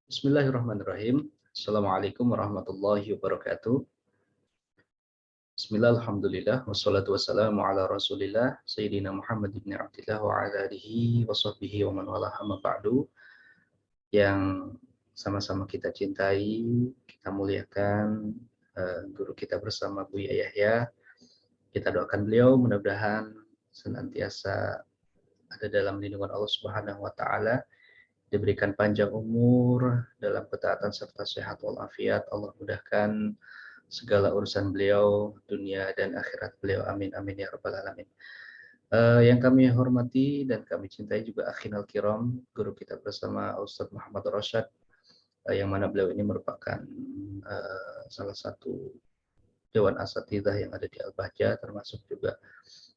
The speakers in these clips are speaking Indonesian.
Bismillahirrahmanirrahim. Assalamualaikum warahmatullahi wabarakatuh. Bismillah, alhamdulillah, wassalatu wassalamu ala rasulillah, Sayyidina Muhammad ibn Abdillah wa ala alihi wa sahbihi wa man walah amma ba'du. Yang sama-sama kita cintai, kita muliakan guru kita bersama Buya Yahya. Kita doakan beliau mudah-mudahan senantiasa ada dalam lindungan Allah Subhanahu wa taala, diberikan panjang umur dalam ketaatan serta sehat walafiat. Allah mudahkan segala urusan beliau, dunia dan akhirat beliau. Amin amin ya rabbal alamin. Yang kami hormati dan kami cintai juga akhinal kiram, guru kita bersama Ustadz Muhammad Rosyad, yang mana beliau ini merupakan salah satu Dewan Asatidzah yang ada di Al-Bahjah, termasuk juga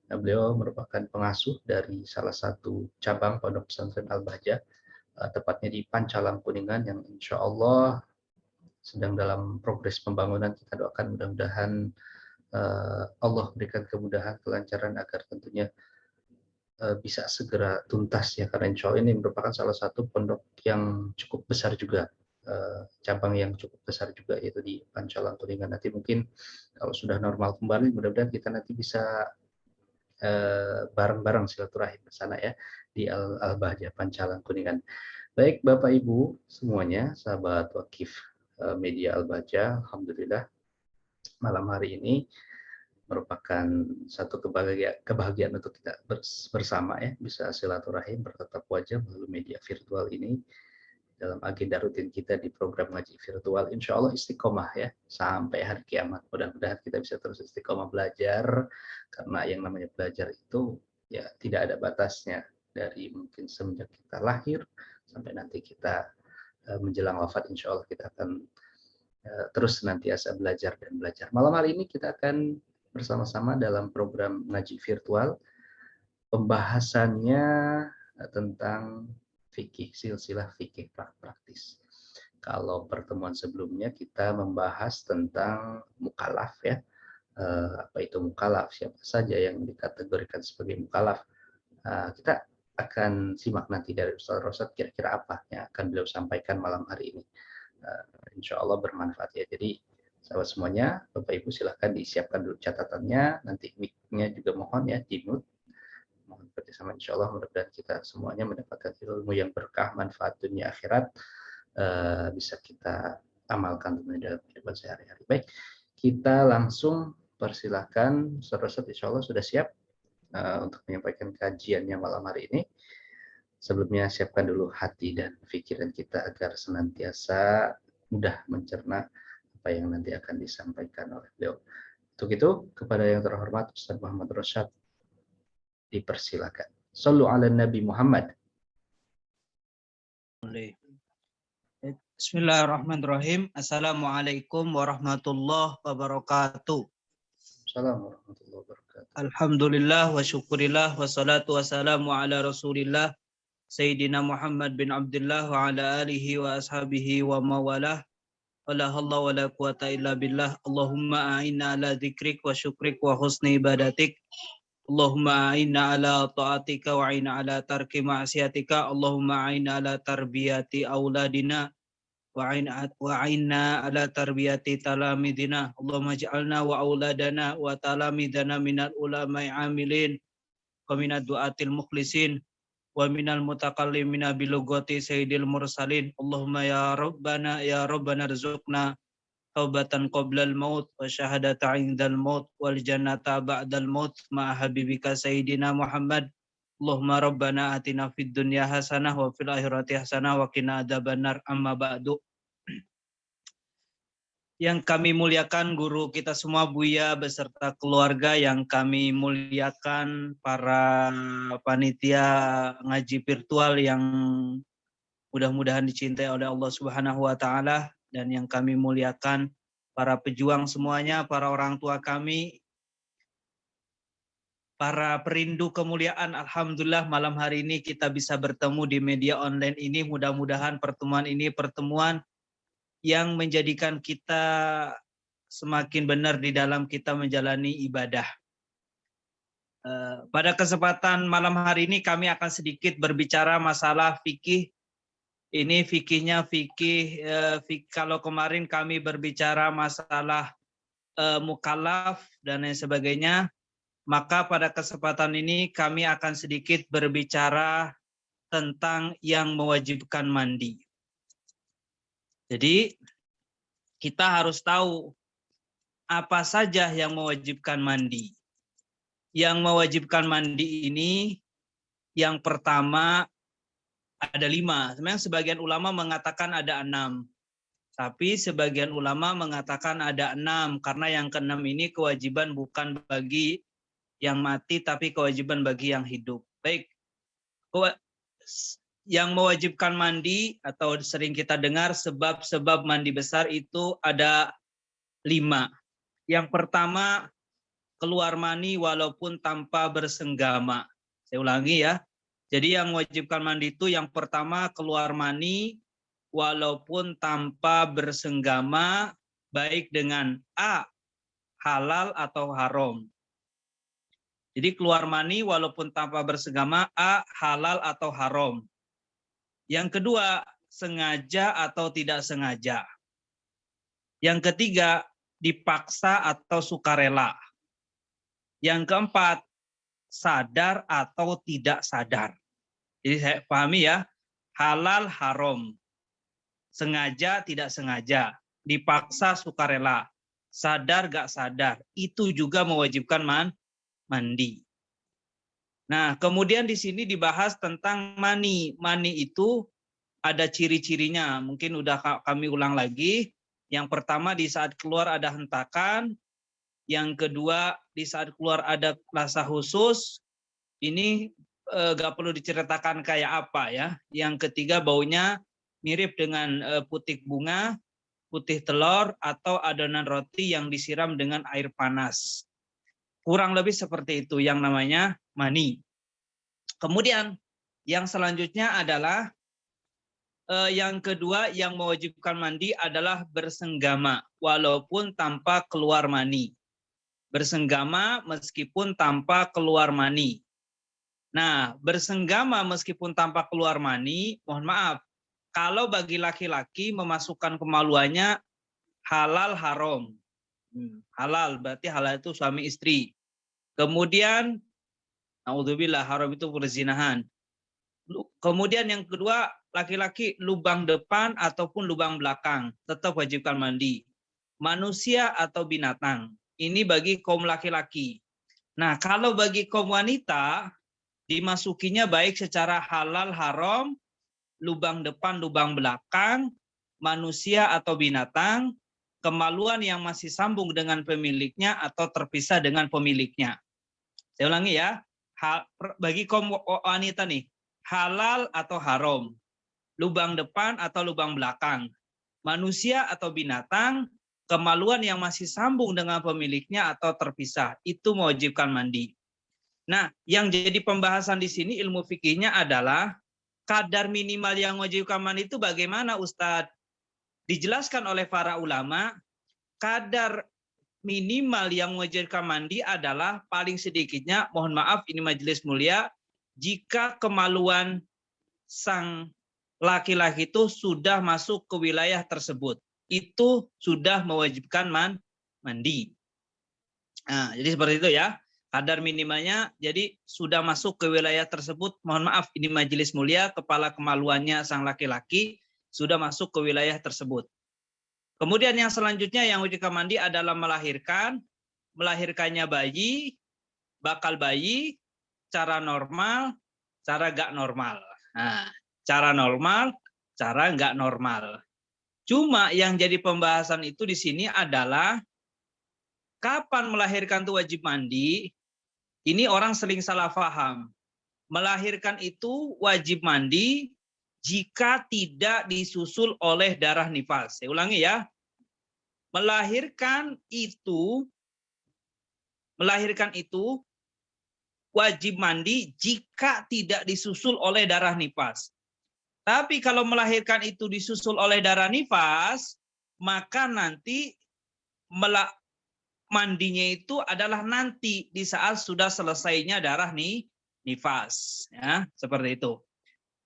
beliau merupakan pengasuh dari salah satu cabang Pondok Pesantren Al-Bahjah, tepatnya di Pancalang Kuningan, yang insya Allah sedang dalam progres pembangunan. Kita doakan mudah-mudahan Allah berikan kemudahan, kelancaran agar tentunya bisa segera tuntas ya, karena insya Allah ini merupakan salah satu pondok yang cukup besar juga, cabang yang cukup besar juga, yaitu di Pancalang Kuningan. Nanti mungkin kalau sudah normal kembali, mudah-mudahan kita nanti bisa bareng-bareng silaturahim ke sana ya, di Al-Bahjah Pancalang Kuningan. Baik Bapak Ibu semuanya, sahabat Wakif Media Al-Bahjah, alhamdulillah malam hari ini merupakan satu kebahagiaan untuk kita bersama ya, bisa silaturahim bertatap wajah melalui media virtual ini dalam agenda rutin kita di program ngaji virtual. Insya Allah istiqomah ya sampai hari kiamat. Mudah-mudahan kita bisa terus istiqomah belajar, karena yang namanya belajar itu ya tidak ada batasnya, dari mungkin semenjak kita lahir sampai nanti kita menjelang wafat. Insya Allah kita akan terus senantiasa belajar dan belajar. Malam hari ini kita akan bersama-sama dalam program ngaji virtual. Pembahasannya tentang fikih, silsilah fikih praktis. Kalau pertemuan sebelumnya kita membahas tentang mukallaf ya. Apa itu mukallaf? Siapa saja yang dikategorikan sebagai mukallaf? Kita akan simak nanti dari Ustaz Rosyad kira-kira apa yang akan beliau sampaikan malam hari ini. Insya Allah bermanfaat ya. Jadi sahabat semuanya, Bapak Ibu silahkan disiapkan dulu catatannya, nanti mic-nya juga mohon ya di mute. Mohon kerjasama, insya Allah mudah-mudahan kita semuanya mendapatkan ilmu yang berkah, manfaat dunia akhirat, bisa kita amalkan dalam kehidupan sehari-hari. Baik, kita langsung persilahkan Ustaz Rosyad, insya Allah sudah siap untuk menyampaikan kajiannya malam hari ini. Sebelumnya siapkan dulu hati dan pikiran kita agar senantiasa mudah mencerna apa yang nanti akan disampaikan oleh beliau. Untuk itu, kepada yang terhormat Ustaz Muhammad Rosyad, dipersilakan. Sallu ala Nabi Muhammad. Bismillahirrahmanirrahim. Assalamualaikum warahmatullahi wabarakatuh. Assalamualaikum warahmatullahi wabarakatuh. Alhamdulillah wa syukurillah wa salatu wassalamu ala rasulillah Sayyidina Muhammad bin Abdullah wa ala alihi wa ashabihi wa mawalah. Wala halla wa la quwata illa billah. Allahumma a'inna ala dzikrik wa syukrik wa husni ibadatik. Allahumma a'inna ala ta'atika wa a'inna ala tarki ma'asiyatika. Allahumma a'inna ala tarbiyati auladina wa'inna ala tarbiyati talamidina. Allahumma ja'alna wa auladana wa talamidana minal ulama'i amilin wa minad du'atil mukhlisin wa minal mutakallimina bilugati sayyidil mursalin. Allahumma ya rabbana rizukna taubatan qoblal maut wa syahadata indal maut wal jannata ba'dal maut ma'a habibika sayyidina Muhammad. Allahumma rabbana atina fid dunya hasanah wa fil akhirati hasanah wa qina adzabannar. Amma ba'du. Yang kami muliakan guru kita semua Buya beserta keluarga, yang kami muliakan para panitia ngaji virtual yang mudah-mudahan dicintai oleh Allah Subhanahu wa taala, dan yang kami muliakan para pejuang semuanya, para orang tua kami, para perindu kemuliaan. Alhamdulillah malam hari ini kita bisa bertemu di media online ini. Mudah-mudahan pertemuan ini pertemuan yang menjadikan kita semakin benar di dalam kita menjalani ibadah. Pada kesempatan malam hari ini kami akan sedikit berbicara masalah fikih Ini fikihnya kalau kemarin kami berbicara masalah mukallaf dan lain sebagainya, maka pada kesempatan ini kami akan sedikit berbicara tentang yang mewajibkan mandi. Jadi kita harus tahu apa saja yang mewajibkan mandi. Yang mewajibkan mandi ini yang pertama ada 5. Sebenarnya sebagian ulama mengatakan ada 6. Tapi sebagian ulama mengatakan ada 6. Karena yang ke-6 ini kewajiban bukan bagi yang mati, tapi kewajiban bagi yang hidup. Baik, yang mewajibkan mandi atau sering kita dengar sebab-sebab mandi besar itu ada 5. Yang pertama, keluar mani walaupun tanpa bersenggama. Saya ulangi ya. Jadi yang mewajibkan mandi itu yang pertama keluar mani walaupun tanpa bersenggama, baik dengan A, halal atau haram. Jadi keluar mani walaupun tanpa bersenggama, A, halal atau haram. Yang kedua, sengaja atau tidak sengaja. Yang ketiga, dipaksa atau sukarela. Yang keempat, sadar atau tidak sadar. Jadi saya pahami ya, halal haram, sengaja tidak sengaja, dipaksa sukarela, sadar gak sadar, itu juga mewajibkan mandi. Nah, kemudian di sini dibahas tentang mani. Mani itu ada ciri-cirinya, mungkin udah kami ulang lagi. Yang pertama di saat keluar ada hentakan, yang kedua di saat keluar ada rasa khusus. Ini gak perlu diceritakan kayak apa ya. Yang ketiga baunya mirip dengan putik bunga, putih telur, atau adonan roti yang disiram dengan air panas. Kurang lebih seperti itu yang namanya mani. Kemudian yang selanjutnya adalah yang kedua yang mewajibkan mandi adalah bersenggama walaupun tanpa keluar mani. Bersenggama meskipun tanpa keluar mani. Nah, bersenggama meskipun tanpa keluar mani, mohon maaf, kalau bagi laki-laki memasukkan kemaluannya halal haram. Halal, berarti halal itu suami istri. Kemudian, naudzubillah, haram itu perzinahan. Kemudian yang kedua, laki-laki lubang depan ataupun lubang belakang, tetap wajibkan mandi. Manusia atau binatang, ini bagi kaum laki-laki. Nah, kalau bagi kaum wanita, dimasukinya baik secara halal haram, lubang depan, lubang belakang, manusia atau binatang, kemaluan yang masih sambung dengan pemiliknya atau terpisah dengan pemiliknya. Saya ulangi ya, bagi kaum wanita nih, halal atau haram, lubang depan atau lubang belakang, manusia atau binatang, kemaluan yang masih sambung dengan pemiliknya atau terpisah, itu mewajibkan mandi. Nah, yang jadi pembahasan di sini ilmu fikihnya adalah kadar minimal yang mewajibkan mandi itu bagaimana, Ustadz? Dijelaskan oleh para ulama, kadar minimal yang mewajibkan mandi adalah paling sedikitnya, mohon maaf ini majelis mulia, jika kemaluan sang laki-laki itu sudah masuk ke wilayah tersebut, itu sudah mewajibkan mandi. Nah, jadi seperti itu ya. Kadar minimalnya, jadi sudah masuk ke wilayah tersebut, mohon maaf ini majelis mulia, kepala kemaluannya sang laki-laki sudah masuk ke wilayah tersebut. Kemudian yang selanjutnya yang wajibkan mandi adalah melahirkan, melahirkannya bayi, bakal bayi, cara normal, cara gak normal. Nah, cara normal, cara nggak normal. Cuma yang jadi pembahasan itu di sini adalah kapan melahirkan itu wajib mandi. Ini orang sering salah paham. Melahirkan itu wajib mandi jika tidak disusul oleh darah nifas. Saya ulangi ya. Melahirkan itu wajib mandi jika tidak disusul oleh darah nifas. Tapi kalau melahirkan itu disusul oleh darah nifas, maka nanti mandinya itu adalah nanti di saat sudah selesainya darah nifas, ya, seperti itu.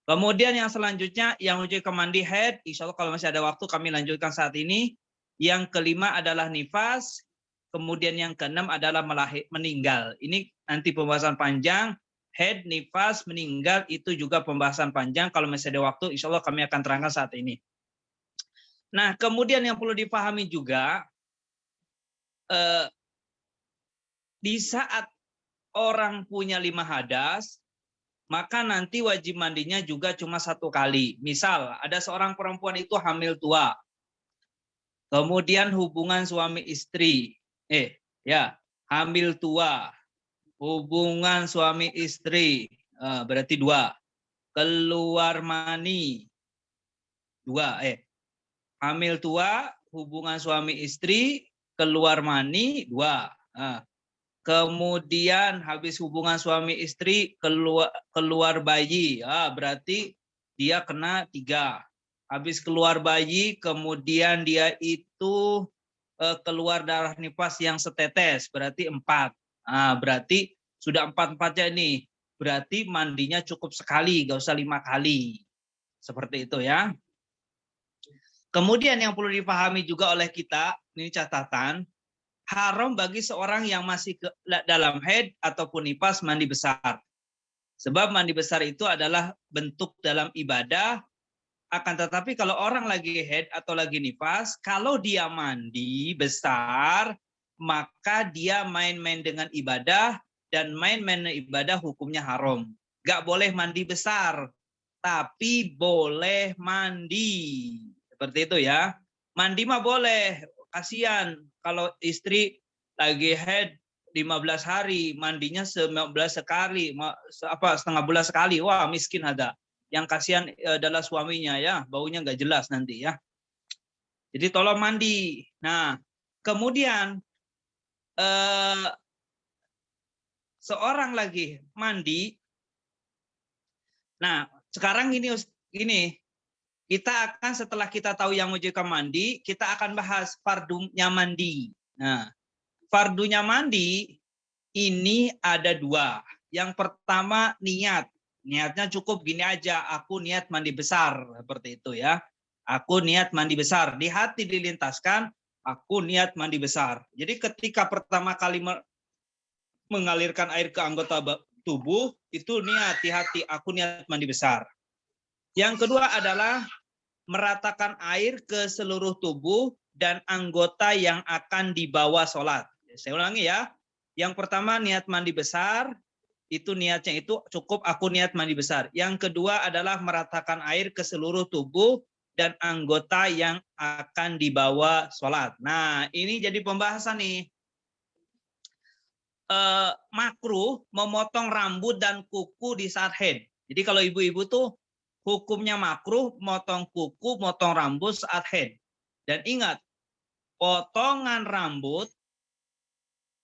Kemudian yang selanjutnya yang menunjukkan mandi haid, insya Allah kalau masih ada waktu kami lanjutkan saat ini. Yang kelima adalah nifas, kemudian yang keenam adalah meninggal. Ini nanti pembahasan panjang. Haid, nifas, meninggal itu juga pembahasan panjang. Kalau masih ada waktu, insya Allah kami akan terangkan saat ini. Nah, kemudian yang perlu dipahami juga, di saat orang punya 5 hadas, maka nanti wajib mandinya juga cuma 1 kali. Misal, ada seorang perempuan itu hamil tua, kemudian hubungan suami istri, hamil tua, hubungan suami istri, berarti 2. Keluar mani, 2. Hamil tua, hubungan suami istri, keluar mani, 2. Kemudian habis hubungan suami istri keluar bayi, berarti dia kena 3. Habis keluar bayi, kemudian dia itu keluar darah nifas yang setetes, berarti 4. Berarti sudah 4-4-nya ini. Berarti mandinya cukup sekali, gak usah 5 kali. Seperti itu ya. Kemudian yang perlu dipahami juga oleh kita, ini catatan, haram bagi seorang yang masih dalam haid ataupun nifas mandi besar. Sebab mandi besar itu adalah bentuk dalam ibadah. Akan tetapi kalau orang lagi haid atau lagi nifas, kalau dia mandi besar, maka dia main-main dengan ibadah, dan main-main dengan ibadah hukumnya haram. Gak boleh mandi besar, tapi boleh mandi. Seperti itu ya. Mandi mah boleh, kasihan kalau istri lagi haid 15 hari, mandinya 19 sekali, setengah bulan sekali. Wah, miskin ada. Yang kasihan adalah suaminya ya, baunya nggak jelas nanti ya. Jadi tolong mandi. Nah, kemudian seorang lagi mandi. Nah, sekarang ini kita akan setelah kita tahu yang mewajibkan mandi, kita akan bahas fardunya mandi. Nah, fardunya mandi ini ada 2. Yang pertama niat. Niatnya cukup gini aja, aku niat mandi besar, seperti itu ya. Aku niat mandi besar. Di hati dilintaskan, aku niat mandi besar. Jadi ketika pertama kali mengalirkan air ke anggota tubuh, itu niat di hati, aku niat mandi besar. Yang kedua adalah meratakan air ke seluruh tubuh dan anggota yang akan dibawa sholat. Saya ulangi ya. Yang pertama niat mandi besar, itu niatnya itu cukup aku niat mandi besar. Yang kedua adalah meratakan air ke seluruh tubuh dan anggota yang akan dibawa sholat. Nah, ini jadi pembahasan nih. Makruh memotong rambut dan kuku di saat haid. Jadi kalau ibu-ibu tuh hukumnya makruh motong kuku, motong rambut saat haid. Dan ingat, potongan rambut,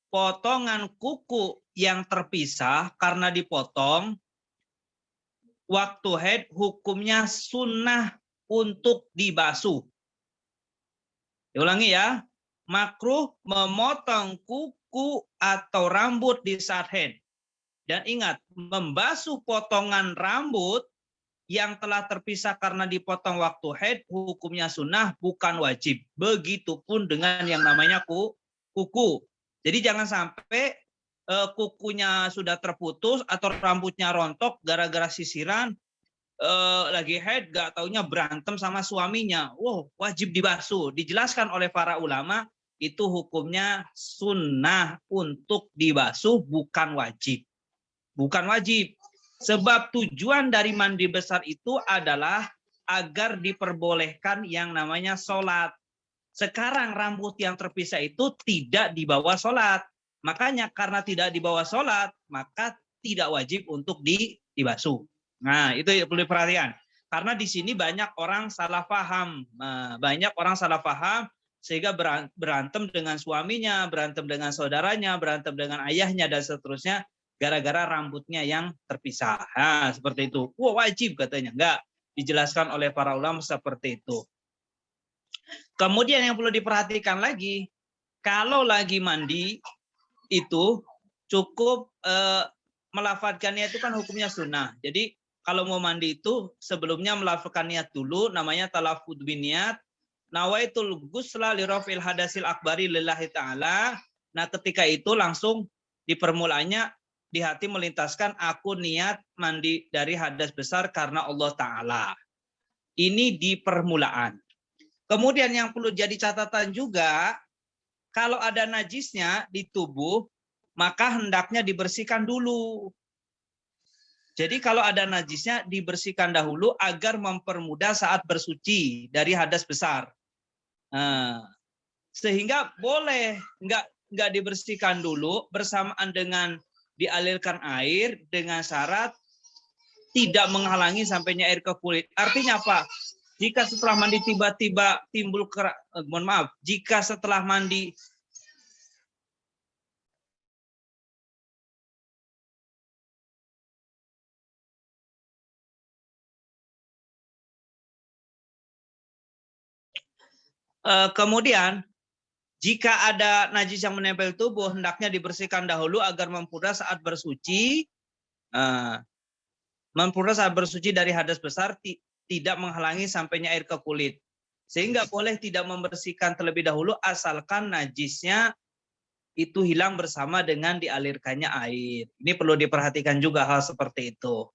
potongan kuku yang terpisah karena dipotong waktu haid hukumnya sunnah untuk dibasuh. Diulangi ya, makruh memotong kuku atau rambut di saat haid. Dan ingat, membasuh potongan rambut yang telah terpisah karena dipotong waktu haid hukumnya sunnah, bukan wajib. Begitupun dengan yang namanya kuku. Jadi jangan sampai kukunya sudah terputus atau rambutnya rontok gara-gara sisiran, lagi haid gak taunya berantem sama suaminya. Wow, wajib dibasuh. Dijelaskan oleh para ulama, itu hukumnya sunnah untuk dibasuh, bukan wajib. Bukan wajib. Sebab tujuan dari mandi besar itu adalah agar diperbolehkan yang namanya sholat. Sekarang rambut yang terpisah itu tidak dibawa sholat. Makanya karena tidak dibawa sholat, maka tidak wajib untuk dibasuh. Nah, itu perlu perhatian. Karena di sini banyak orang salah paham. Banyak orang salah paham sehingga berantem dengan suaminya, berantem dengan saudaranya, berantem dengan ayahnya, dan seterusnya. Gara-gara rambutnya yang terpisah. Nah, seperti itu. Wah, wajib katanya. Enggak. Dijelaskan oleh para ulama seperti itu. Kemudian yang perlu diperhatikan lagi, kalau lagi mandi itu cukup melafadzkannya itu kan hukumnya sunnah. Jadi kalau mau mandi itu sebelumnya melafalkan niat dulu, namanya talaffudz biniat. Nawaitul ghusla li rafil hadasil akbari lillahi ta'ala. Nah, ketika itu langsung di permulaannya di hati melintaskan aku niat mandi dari hadas besar karena Allah Ta'ala. Ini di permulaan. Kemudian yang perlu jadi catatan juga, kalau ada najisnya di tubuh, maka hendaknya dibersihkan dulu. Jadi kalau ada najisnya dibersihkan dahulu agar mempermudah saat bersuci dari hadas besar. Nah, sehingga boleh nggak dibersihkan dulu bersamaan dengan dialirkan air dengan syarat tidak menghalangi sampainya air ke kulit. Artinya apa? Jika setelah mandi tiba-tiba timbul jika setelah mandi kemudian jika ada najis yang menempel tubuh, hendaknya dibersihkan dahulu agar mempermudah saat bersuci. Mempermudah saat bersuci dari hadas besar, tidak menghalangi sampainya air ke kulit. Sehingga boleh tidak membersihkan terlebih dahulu, asalkan najisnya itu hilang bersama dengan dialirkannya air. Ini perlu diperhatikan juga hal seperti itu.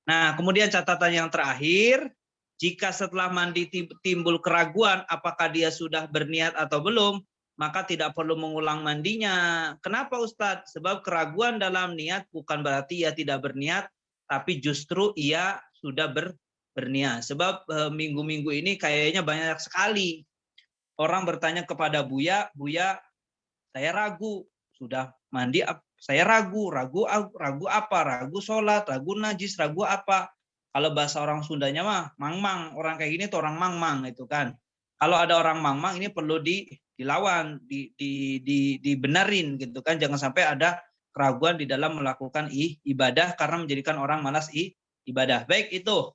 Nah, kemudian catatan yang terakhir, jika setelah mandi timbul keraguan apakah dia sudah berniat atau belum, maka tidak perlu mengulang mandinya. Kenapa Ustadz? Sebab keraguan dalam niat bukan berarti ia tidak berniat, tapi justru ia sudah berniat. Sebab minggu-minggu ini kayaknya banyak sekali orang bertanya kepada Buya, Buya, saya ragu, sudah mandi, saya ragu apa? Ragu sholat, ragu najis, ragu apa? Kalau bahasa orang Sundanya mah mang-mang, orang kayak gini tuh orang mang-mang itu kan. Kalau ada orang mang-mang ini perlu dilawan, dibenarin gitu kan. Jangan sampai ada keraguan di dalam melakukan ibadah karena menjadikan orang malas ibadah. Baik, itu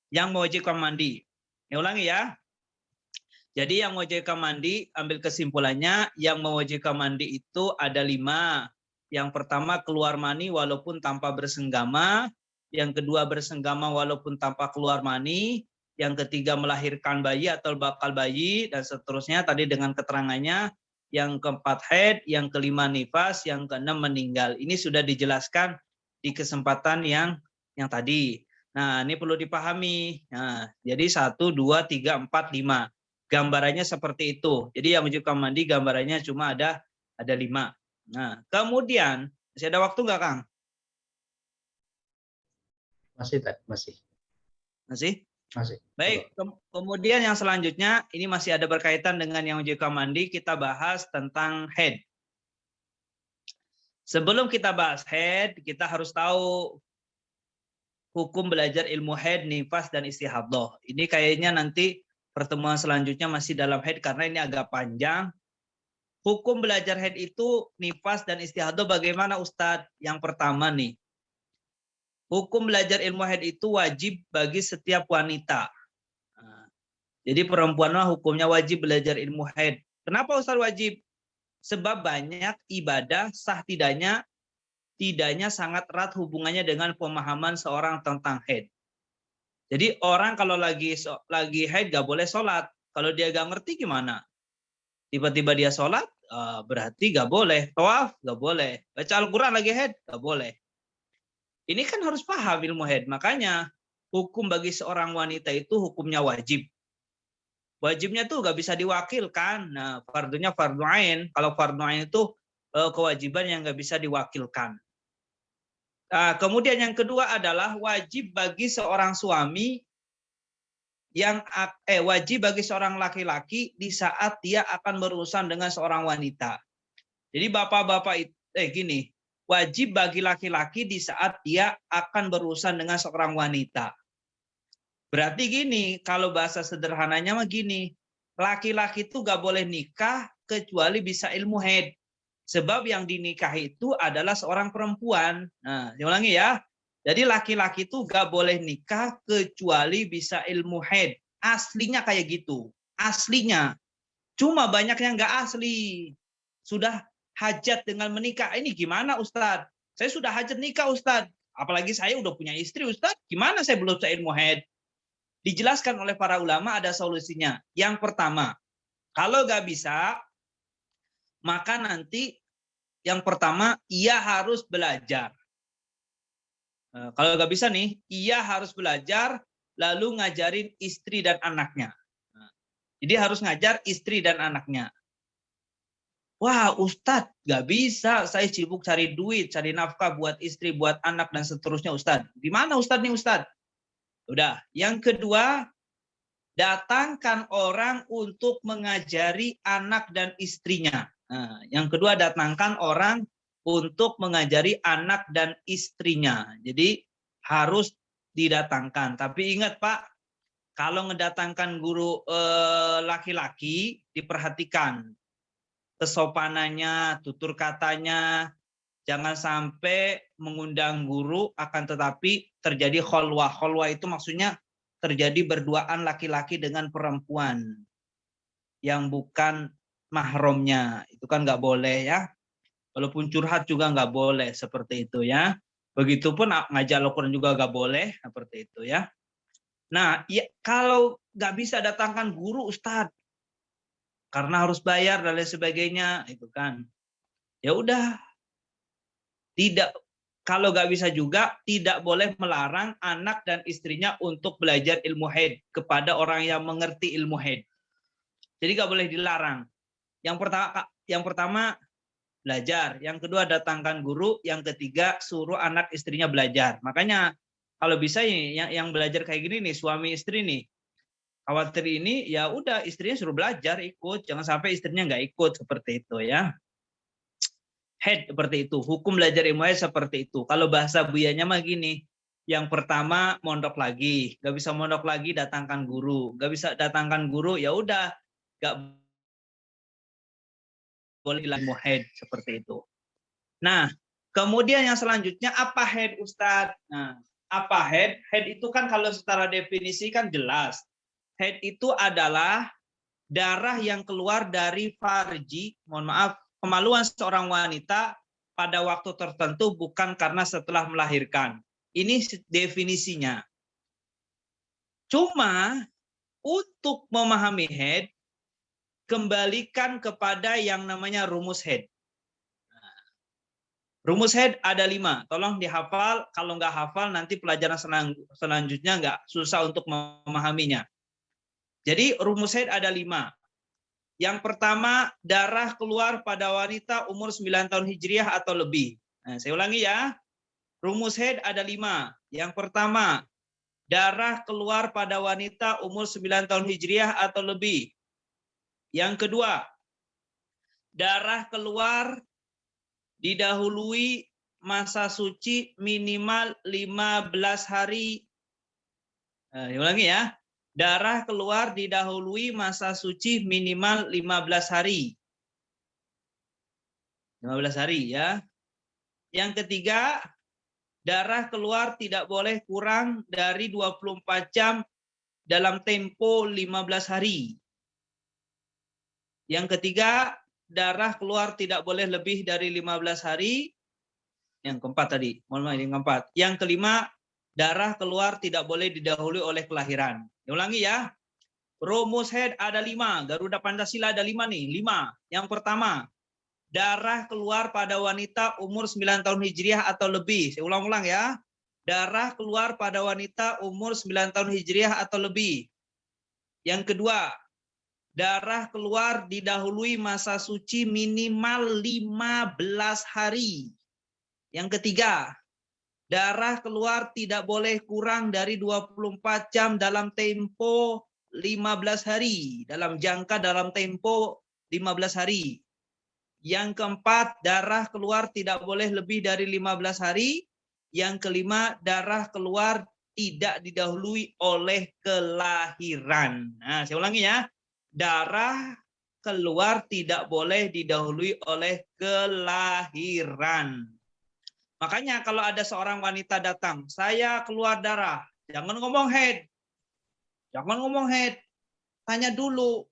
yang mewajibkan mandi. Saya ulangi ya. Jadi yang mewajibkan mandi, ambil kesimpulannya, yang mewajibkan mandi itu ada 5. Yang pertama keluar mani walaupun tanpa bersenggama. Yang kedua bersenggama walaupun tanpa keluar mani. Yang ketiga melahirkan bayi atau bakal bayi, dan seterusnya tadi dengan keterangannya. Yang keempat haid, yang kelima nifas, yang keenam meninggal. Ini sudah dijelaskan di kesempatan yang tadi. Nah, ini perlu dipahami. Nah, jadi 1, 2, 3, 4, 5. Gambarannya seperti itu. Jadi yang mewajibkan mandi gambarannya cuma ada 5. Nah, kemudian masih ada waktu nggak, Kang? Masih. Baik, kemudian yang selanjutnya ini masih ada berkaitan dengan yang mewajibkan mandi, kita bahas tentang haid. Sebelum kita bahas haid, kita harus tahu hukum belajar ilmu haid, nifas, dan istihadah. Ini kayaknya nanti pertemuan selanjutnya masih dalam haid karena ini agak panjang. Hukum belajar haid itu nifas dan istihadah bagaimana Ustadz? Yang pertama nih, hukum belajar ilmu haid itu wajib bagi setiap wanita. Jadi perempuan hukumnya wajib belajar ilmu haid. Kenapa Ustadz wajib? Sebab banyak ibadah sah tidaknya sangat erat hubungannya dengan pemahaman seorang tentang haid. Jadi orang kalau lagi haid gak boleh sholat. Kalau dia gak ngerti gimana? Tiba-tiba dia sholat, berarti gak boleh. Tawaf, gak boleh. Baca Al-Quran lagi haid, gak boleh. Ini kan harus paham ilmu haid. Makanya hukum bagi seorang wanita itu hukumnya wajib. Wajibnya tuh gak bisa diwakilkan. Nah, fardunya fardu ain. Kalau fardu ain itu kewajiban yang gak bisa diwakilkan. Kemudian yang kedua adalah wajib bagi seorang suami wajib bagi seorang laki-laki di saat dia akan berurusan dengan seorang wanita. Jadi bapak-bapak gini, wajib bagi laki-laki di saat dia akan berurusan dengan seorang wanita. Berarti gini, kalau bahasa sederhananya mah gini, laki-laki itu gak boleh nikah kecuali bisa ilmu haid. Sebab yang dinikahi itu adalah seorang perempuan. Nah, saya ulangi ya. Jadi laki-laki itu gak boleh nikah kecuali bisa ilmu haid. Aslinya kayak gitu. Aslinya. Cuma banyak yang gak asli. Sudah hajat dengan menikah. Ini gimana Ustadz? Saya sudah hajat nikah Ustadz. Apalagi saya udah punya istri, Ustaz. Gimana saya belum ilmu haid? Dijelaskan oleh para ulama ada solusinya. Yang pertama, kalau nggak bisa, maka nanti yang pertama ia harus belajar. Kalau nggak bisa nih, ia harus belajar lalu ngajarin istri dan anaknya. Jadi harus ngajar istri dan anaknya. Wah, Ustadz, nggak bisa. Saya sibuk cari duit, cari nafkah buat istri, buat anak, dan seterusnya, Ustadz. Gimana Ustadz nih, Ustadz? Udah. Yang kedua, datangkan orang untuk mengajari anak dan istrinya. Nah, yang kedua, datangkan orang untuk mengajari anak dan istrinya. Jadi harus didatangkan. Tapi ingat Pak, kalau ngedatangkan guru laki-laki, diperhatikan kesopanannya, tutur katanya, jangan sampai mengundang guru akan tetapi terjadi kholwah. Kholwah itu maksudnya terjadi berduaan laki-laki dengan perempuan yang bukan mahramnya. Itu kan nggak boleh ya. Walaupun curhat juga nggak boleh seperti itu ya. Begitupun ngajak Al-Quran juga nggak boleh seperti itu ya. Nah, ya, kalau nggak bisa datangkan guru Ustadz karena harus bayar dan lain sebagainya, itu kan. Ya udah, tidak, kalau nggak bisa juga tidak boleh melarang anak dan istrinya untuk belajar ilmu haid kepada orang yang mengerti ilmu haid. Jadi nggak boleh dilarang. Yang pertama belajar, yang kedua datangkan guru, yang ketiga suruh anak istrinya belajar. Makanya kalau bisa ini yang belajar kayak gini nih, suami istri nih, khawatir ini ya udah istrinya suruh belajar ikut, jangan sampai istrinya nggak ikut seperti itu ya. Head seperti itu, hukum belajar ilmu haid seperti itu. Kalau bahasa buyanya mah gini, yang pertama mondok lagi, nggak bisa mondok lagi datangkan guru, nggak bisa datangkan guru ya udah nggak boleh ilmu haid seperti itu. Nah, kemudian yang selanjutnya apa haid Ustadz? Nah, apa haid? Haid itu kan kalau secara definisi kan jelas. Haid itu adalah darah yang keluar dari farji, mohon maaf, kemaluan seorang wanita pada waktu tertentu bukan karena setelah melahirkan. Ini definisinya. Cuma untuk memahami haid, kembalikan kepada yang namanya rumus haid. Rumus haid ada 5. Tolong dihafal. Kalau nggak hafal nanti pelajaran selanjutnya nggak susah untuk memahaminya. Jadi rumus haid ada 5. Yang pertama, darah keluar pada wanita umur 9 tahun hijriah atau lebih. Nah, saya ulangi ya. Rumus haid ada 5. Yang pertama, darah keluar pada wanita umur 9 tahun hijriah atau lebih. Yang kedua, darah keluar didahului masa suci minimal 15 hari. Nah, saya ulangi ya. Darah keluar didahului masa suci minimal 15 hari. 15 hari ya. Yang ketiga, darah keluar tidak boleh kurang dari 24 jam dalam tempo 15 hari. Yang ketiga, darah keluar tidak boleh lebih dari 15 hari. Yang keempat tadi, mohon maaf, yang keempat. Yang kelima, darah keluar tidak boleh didahului oleh kelahiran. Ulangi ya. Rumus haid ada 5. Garuda Pancasila ada 5 nih. 5. Yang pertama, darah keluar pada wanita umur 9 tahun hijriah atau lebih. Saya ulang-ulang ya. Darah keluar pada wanita umur 9 tahun hijriah atau lebih. Yang kedua, darah keluar didahului masa suci minimal 15 hari. Yang ketiga, darah keluar tidak boleh kurang dari 24 jam dalam tempo 15 hari. Dalam tempo 15 hari. Yang keempat, darah keluar tidak boleh lebih dari 15 hari. Yang kelima, darah keluar tidak didahului oleh kelahiran. Nah, saya ulangi ya. Darah keluar tidak boleh didahului oleh kelahiran. Makanya kalau ada seorang wanita datang, saya keluar darah, jangan ngomong haid. Jangan ngomong haid. Tanya dulu,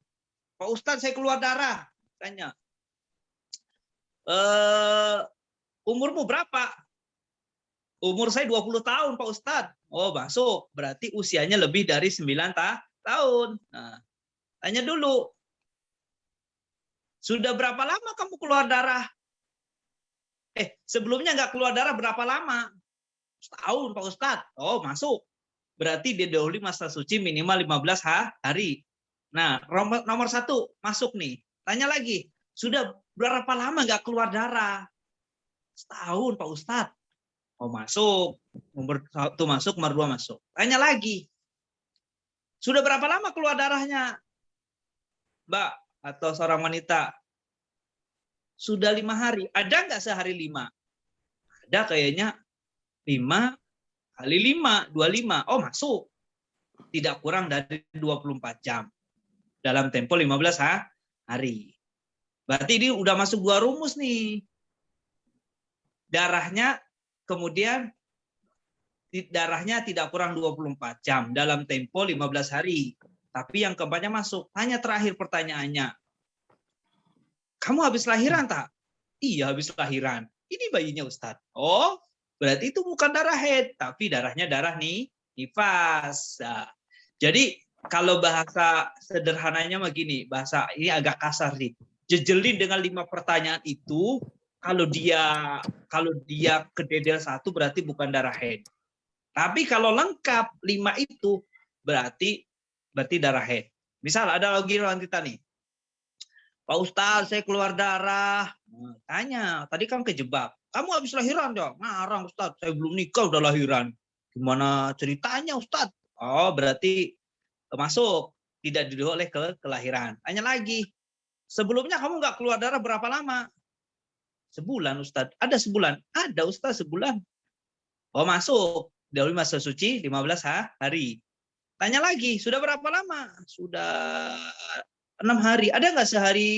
Pak Ustadz saya keluar darah. Tanya, umurmu berapa? Umur saya 20 tahun, Pak Ustadz. Oh, masuk. Berarti usianya lebih dari 9 tahun. Nah, tanya dulu, sudah berapa lama kamu keluar darah? Sebelumnya nggak keluar darah berapa lama? Setahun, Pak Ustadz. Oh, masuk. Berarti didahului masa suci minimal 15 hari. Nah, nomor 1 masuk nih. Tanya lagi, sudah berapa lama nggak keluar darah? Setahun, Pak Ustadz. Oh, masuk. Nomor 1 masuk, nomor 2 masuk. Tanya lagi, sudah berapa lama keluar darahnya, Mbak atau seorang wanita? Sudah 5 hari. Ada nggak sehari 5? Ada kayaknya 5 kali 5, 25. Oh, masuk. Tidak kurang dari 24 jam. Dalam tempo 15 hari. Berarti ini udah masuk 2 rumus nih. Darahnya tidak kurang 24 jam dalam tempo 15 hari. Tapi yang keempatnya masuk. Tanya terakhir pertanyaannya. Kamu habis lahiran tak? Iya, habis lahiran. Ini bayinya Ustadz. Oh, berarti itu bukan darah haid, tapi darahnya darah nifas. Nah, jadi kalau bahasa sederhananya begini, bahasa ini agak kasar sih. Jejelin dengan 5 pertanyaan itu, kalau dia kededel 1 berarti bukan darah haid. Tapi kalau lengkap 5 itu berarti darah haid. Misal ada lagi wanita nih. Pak Ustadz, saya keluar darah. Tanya, tadi kan kejebak. Kamu habis lahiran dong? Ngarang Ustadz, saya belum nikah udah lahiran. Gimana ceritanya Ustadz? Oh, berarti masuk. Tidak didahului oleh kelahiran. Tanya lagi, sebelumnya kamu nggak keluar darah berapa lama? Sebulan Ustadz. Ada sebulan? Ada Ustadz, sebulan. Oh, masuk. Dahulu masa suci 15 hari. Tanya lagi, sudah berapa lama? Sudah 6 hari. Ada nggak sehari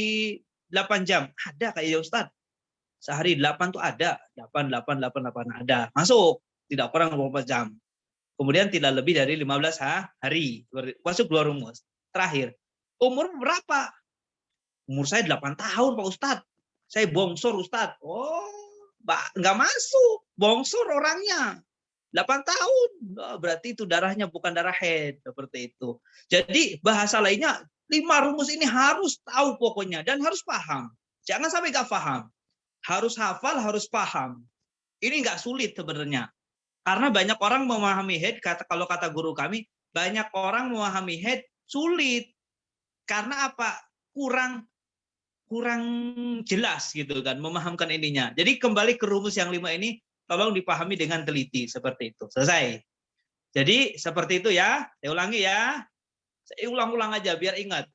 8 jam? Ada kayaknya Ustadz. Sehari 8 tuh ada. 8 ada. Masuk. Tidak kurang 24 jam. Kemudian tidak lebih dari 15 hari. Masuk 2 rumus. Terakhir, umur berapa? Umur saya 8 tahun Pak Ustadz. Saya bongsor Ustadz. Oh, nggak masuk. Bongsor orangnya. 8 tahun. Oh, berarti itu darahnya bukan darah haid. Seperti itu. Jadi bahasa lainnya, 5 rumus ini harus tahu pokoknya dan harus paham. Jangan sampai nggak paham. Harus hafal, harus paham. Ini nggak sulit sebenarnya. Karena banyak orang memahami haid, kalau kata guru kami, banyak orang memahami haid sulit. Karena apa? Kurang jelas gitu kan, memahamkan ininya. Jadi kembali ke rumus yang 5 ini, tolong dipahami dengan teliti seperti itu. Selesai. Jadi seperti itu ya. Saya ulangi ya. Saya ulang-ulang aja biar ingat.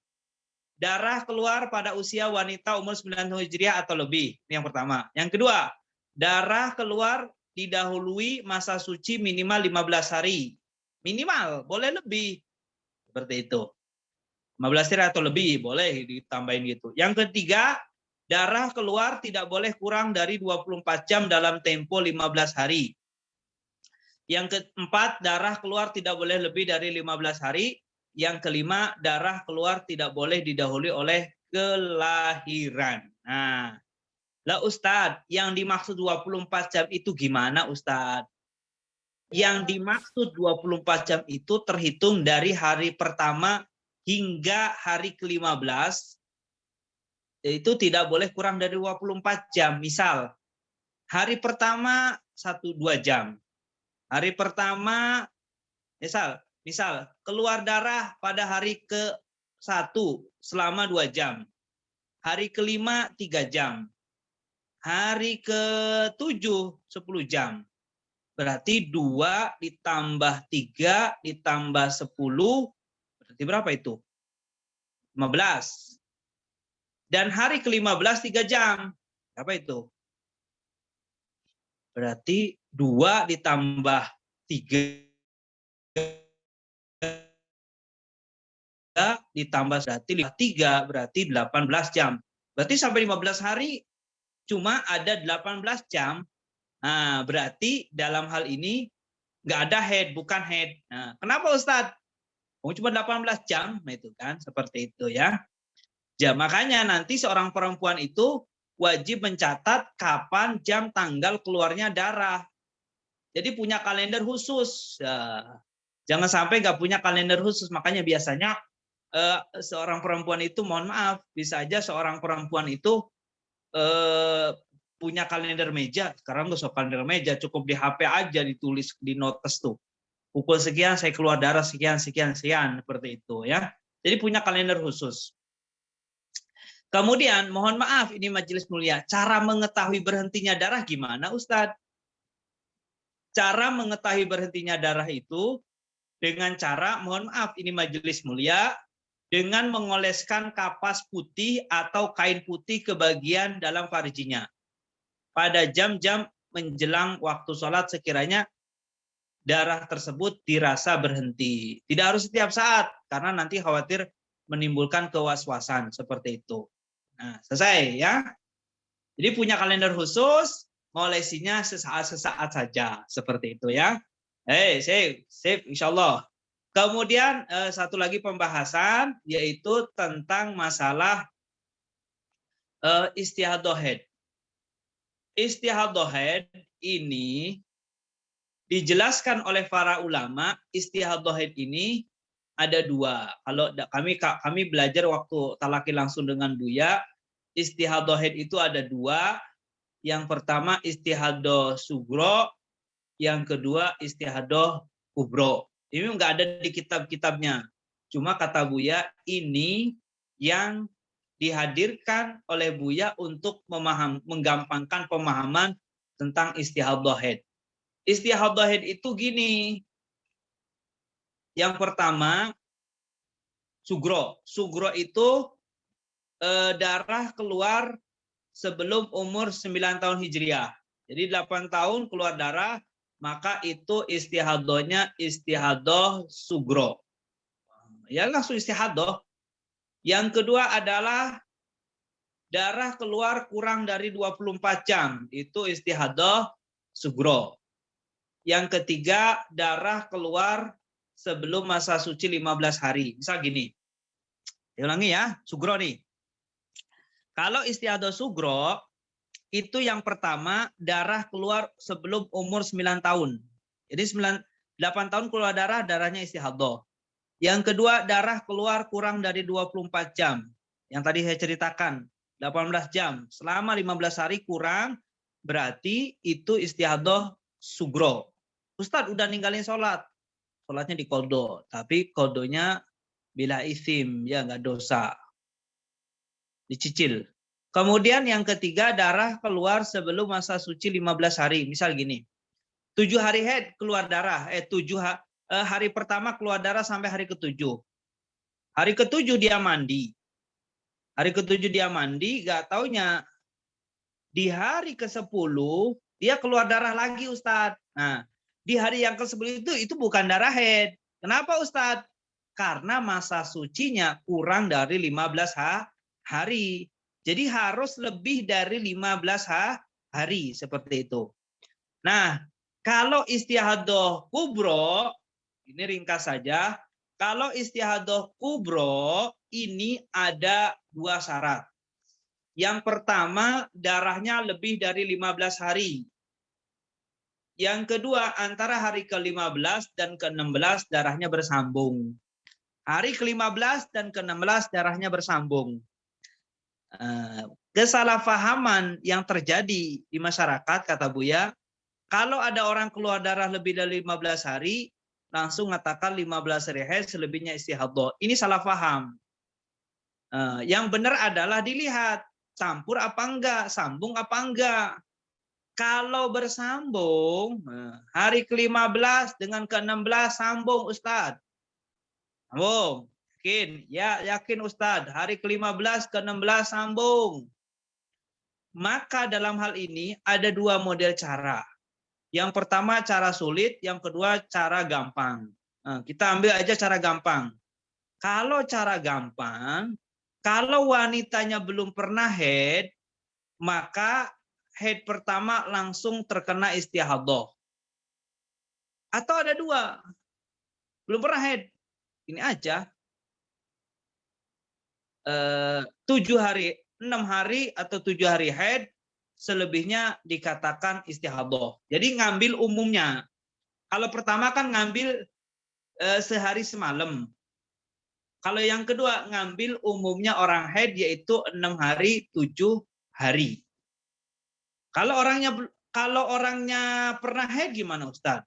Darah keluar pada usia wanita umur 9 tahun hijriah atau lebih. Ini yang pertama. Yang kedua, darah keluar didahului masa suci minimal 15 hari. Minimal, boleh lebih. Seperti itu. 15 hari atau lebih, boleh ditambahin gitu. Yang ketiga, darah keluar tidak boleh kurang dari 24 jam dalam tempo 15 hari. Yang keempat, darah keluar tidak boleh lebih dari 15 hari. Yang kelima, darah keluar tidak boleh didahului oleh kelahiran. Nah, lah Ustadz, yang dimaksud 24 jam itu gimana Ustadz? Yang dimaksud 24 jam itu terhitung dari hari pertama hingga hari ke-15. Itu tidak boleh kurang dari 24 jam. Misal, hari pertama 1-2 jam. Hari pertama, misal keluar darah pada hari ke-1 selama 2 jam. Hari ke-5 3 jam. Hari ke-7 10 jam. Berarti 2 ditambah 3 ditambah 10, berarti berapa itu? 15. Dan hari ke-15 3 jam. Berapa itu? Berarti 2 ditambah 3 ditambah berarti 18 jam. Berarti sampai 15 hari cuma ada 18 jam. Nah, berarti dalam hal ini nggak ada haid, bukan haid. Nah, kenapa Ustadz? Oh, cuma 18 jam, nah itu kan seperti itu ya. Ya, makanya nanti seorang perempuan itu wajib mencatat kapan jam tanggal keluarnya darah. Jadi punya kalender khusus. Ya, jangan sampai nggak punya kalender khusus. Makanya biasanya seorang perempuan itu, mohon maaf, bisa aja seorang perempuan itu punya kalender meja. Sekarang nggak usah kalender meja, cukup di HP aja ditulis di notes tuh. Pukul sekian saya keluar darah sekian sekian sekian, seperti itu ya. Jadi punya kalender khusus. Kemudian mohon maaf ini majelis mulia, cara mengetahui berhentinya darah gimana Ustadz? Cara mengetahui berhentinya darah itu dengan cara, mohon maaf ini majelis mulia, dengan mengoleskan kapas putih atau kain putih ke bagian dalam farjinya. Pada jam-jam menjelang waktu sholat sekiranya darah tersebut dirasa berhenti. Tidak harus setiap saat, karena nanti khawatir menimbulkan kewaswasan seperti itu. Nah, selesai ya. Jadi punya kalender khusus, ngolesinya sesaat-sesaat saja, seperti itu ya. Sip, insya Allah. Kemudian satu lagi pembahasan, yaitu tentang masalah istihadhah haid. Istihadhah haid ini dijelaskan oleh para ulama, istihadhah haid ini ada dua. Kalau kami belajar waktu talaki langsung dengan Buya, istihadhah haid itu ada dua. Yang pertama istihadhah sugro, yang kedua istihadhah kubro. Ini nggak ada di kitab-kitabnya. Cuma kata Buya, ini yang dihadirkan oleh Buya untuk menggampangkan pemahaman tentang istihadhah haid. Istihadhah haid itu gini. Yang pertama, sugro. Sugro itu darah keluar sebelum umur 9 tahun Hijriah. Jadi 8 tahun keluar darah, maka itu istihadhahnya istihadhah sugro. Ya langsung istihadhah. Yang kedua adalah darah keluar kurang dari 24 jam. Itu istihadhah sugro. Yang ketiga, darah keluar sebelum masa suci 15 hari. Misal gini. Ulangi ya, sugro nih. Kalau istihadhah sugro, itu yang pertama darah keluar sebelum umur 9 tahun. Jadi 8 tahun keluar darah, darahnya istihadhah. Yang kedua darah keluar kurang dari 24 jam. Yang tadi saya ceritakan, 18 jam. Selama 15 hari kurang, berarti itu istihadhah sugro. Ustadz udah ninggalin sholat. Sholatnya di kodo. Tapi kodonya bila isim, ya nggak dosa. Dicicil. Kemudian yang ketiga darah keluar sebelum masa suci 15 hari. Misal gini, 7 hari haid keluar darah. 7 hari pertama keluar darah sampai hari ke-7. Hari ke-7 dia mandi. Hari ke-7 dia mandi, gak taunya di hari ke-10 dia keluar darah lagi Ustadz. Nah, di hari yang ke-10 itu bukan darah haid. Kenapa Ustadz? Karena masa sucinya kurang dari 15 hari. Jadi harus lebih dari 15 hari seperti itu. Nah, kalau istihadhah kubro, ini ringkas saja. Kalau istihadhah kubro ini ada 2 syarat. Yang pertama, darahnya lebih dari 15 hari. Yang kedua, antara hari ke-15 dan ke-16 darahnya bersambung. Hari ke-15 dan ke-16 darahnya bersambung. Kesalahpahaman yang terjadi di masyarakat, kata Buya, kalau ada orang keluar darah lebih dari 15 hari, langsung mengatakan 15 hari haid, selebihnya istihadhah. Ini salah paham. Yang benar adalah dilihat, campur apa enggak, sambung apa enggak. Kalau bersambung, hari ke-15 dengan ke-16 sambung Ustadz. Sambung. Yakin? Ya, yakin Ustadz. Hari ke-15 ke-16 sambung. Maka dalam hal ini ada 2 model cara. Yang pertama cara sulit, yang kedua cara gampang. Nah, kita ambil aja cara gampang. Kalau cara gampang, kalau wanitanya belum pernah haid, maka haid pertama langsung terkena istihadhah. Atau ada 2, belum pernah haid. Ini aja. 7 hari, 6 hari atau 7 hari haid, selebihnya dikatakan istihadah. Jadi ngambil umumnya. Kalau pertama kan ngambil sehari semalam. Kalau yang kedua ngambil umumnya orang haid yaitu 6 hari 7 hari. Kalau orangnya pernah haid gimana Ustaz?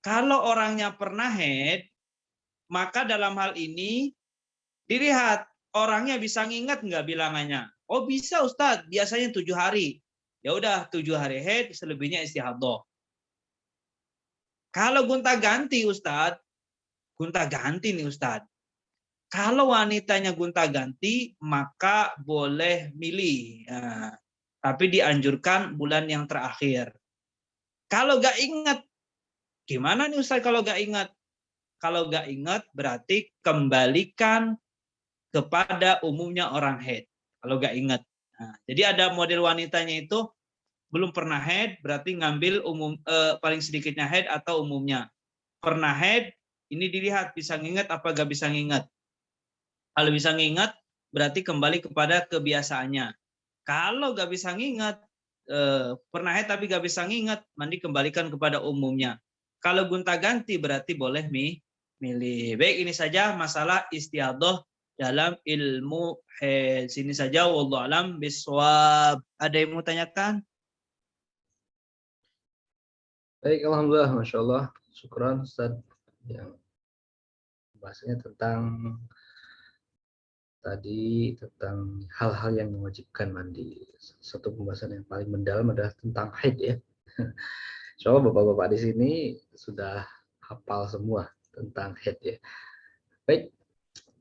Kalau orangnya pernah haid, maka dalam hal ini dilihat orangnya bisa ngingat nggak bilangannya. Oh bisa Ustaz, biasanya 7 hari. Ya udah 7 hari haid, selebihnya istihadah. Kalau gonta-ganti Ustaz, gonta-ganti nih Ustaz. Kalau wanitanya gonta-ganti, maka boleh milih. Nah, tapi dianjurkan bulan yang terakhir. Kalau nggak ingat, gimana nih Ustaz kalau nggak ingat? Kalau nggak ingat berarti kembalikan kepada umumnya orang haid. Kalau nggak ingat. Nah, jadi ada model wanitanya itu belum pernah haid, berarti ngambil paling sedikitnya haid atau umumnya. Pernah haid, ini dilihat bisa ngingat apa nggak bisa ngingat. Kalau bisa ngingat, berarti kembali kepada kebiasaannya. Kalau nggak bisa ngingat, pernah haid tapi nggak bisa ngingat, mandi kembalikan kepada umumnya. Kalau gonta-ganti berarti boleh milih. Baik, ini saja masalah istiadah dalam ilmu haid. Sini saja, wallahu alam biswab. Ada yang mau tanyakan? Baik, alhamdulillah, masya Allah, syukran Ustaz yang bahasanya tentang hal-hal yang mewajibkan mandi. Satu pembahasan yang paling mendalam adalah tentang haid ya. Insya Allah bapak-bapak di sini sudah hafal semua tentang haid ya. Baik,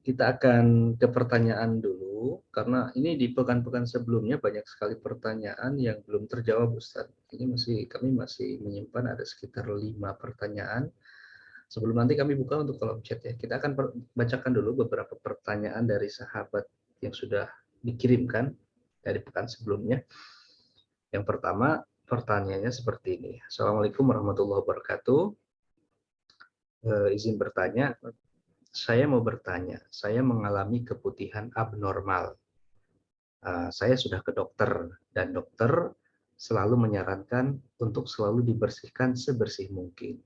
kita akan ke pertanyaan dulu karena ini di pekan-pekan sebelumnya banyak sekali pertanyaan yang belum terjawab Ustaz. Kami masih menyimpan ada sekitar 5 pertanyaan. Sebelum nanti kami buka untuk kolom chat ya, kita akan bacakan dulu beberapa pertanyaan dari sahabat yang sudah dikirimkan dari pekan sebelumnya. Yang pertama, pertanyaannya seperti ini. Assalamualaikum warahmatullahi wabarakatuh. Izin bertanya, saya mau bertanya, saya mengalami keputihan abnormal. Saya sudah ke dokter dan dokter selalu menyarankan untuk selalu dibersihkan sebersih mungkin.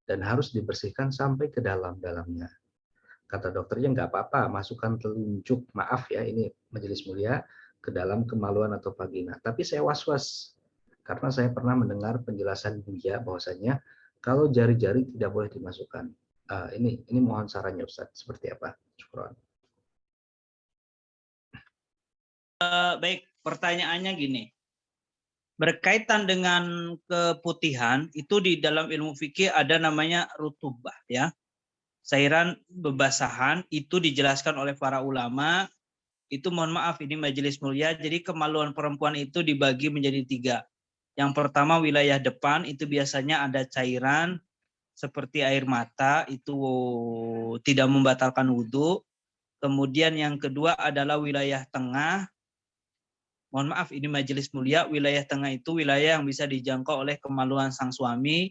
Dan harus dibersihkan sampai ke dalam-dalamnya. Kata dokternya nggak apa-apa, masukkan telunjuk, maaf ya ini majelis mulia, ke dalam kemaluan atau vagina. Tapi saya was-was, karena saya pernah mendengar penjelasan Buya bahwasanya kalau jari-jari tidak boleh dimasukkan. Ini mohon sarannya Ustaz, seperti apa? Syukron. Baik, pertanyaannya gini. Berkaitan dengan keputihan, itu di dalam ilmu fikih ada namanya rutubah ya. Cairan bebasahan itu dijelaskan oleh para ulama. Itu mohon maaf ini majelis mulia. Jadi kemaluan perempuan itu dibagi menjadi 3. Yang pertama wilayah depan itu biasanya ada cairan seperti air mata, itu tidak membatalkan wudhu. Kemudian yang kedua adalah wilayah tengah. Mohon maaf ini majelis mulia, wilayah tengah itu wilayah yang bisa dijangkau oleh kemaluan sang suami.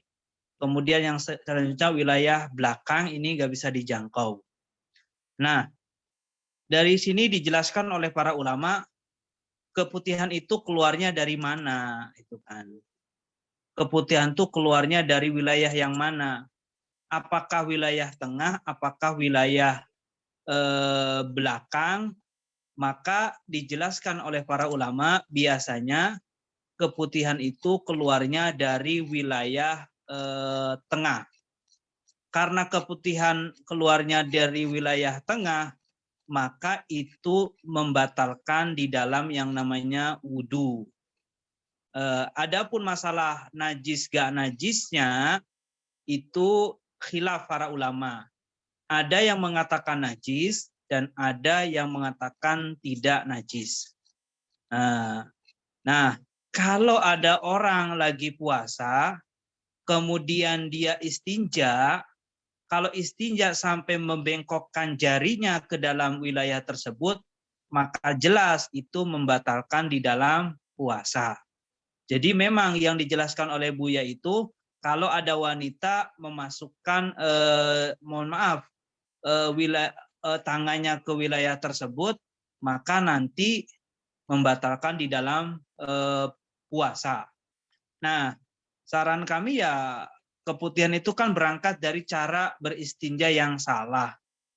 Kemudian yang selanjutnya wilayah belakang ini nggak bisa dijangkau. Nah, dari sini dijelaskan oleh para ulama keputihan itu keluarnya dari mana, itu kan. Keputihan itu keluarnya dari wilayah yang mana? Apakah wilayah tengah, apakah wilayah belakang? Maka dijelaskan oleh para ulama biasanya keputihan itu keluarnya dari wilayah tengah. Karena keputihan keluarnya dari wilayah tengah, maka itu membatalkan di dalam yang namanya wudhu. Adapun masalah najis gak najisnya, itu khilaf para ulama. Ada yang mengatakan najis dan ada yang mengatakan tidak najis. Nah, kalau ada orang lagi puasa, kemudian dia istinja, kalau istinja sampai membengkokkan jarinya ke dalam wilayah tersebut, maka jelas itu membatalkan di dalam puasa. Jadi memang yang dijelaskan oleh Buya itu, kalau ada wanita memasukkan, mohon maaf, tangannya ke wilayah tersebut, maka nanti membatalkan di dalam puasa. Nah, saran kami ya keputihan itu kan berangkat dari cara beristinja yang salah.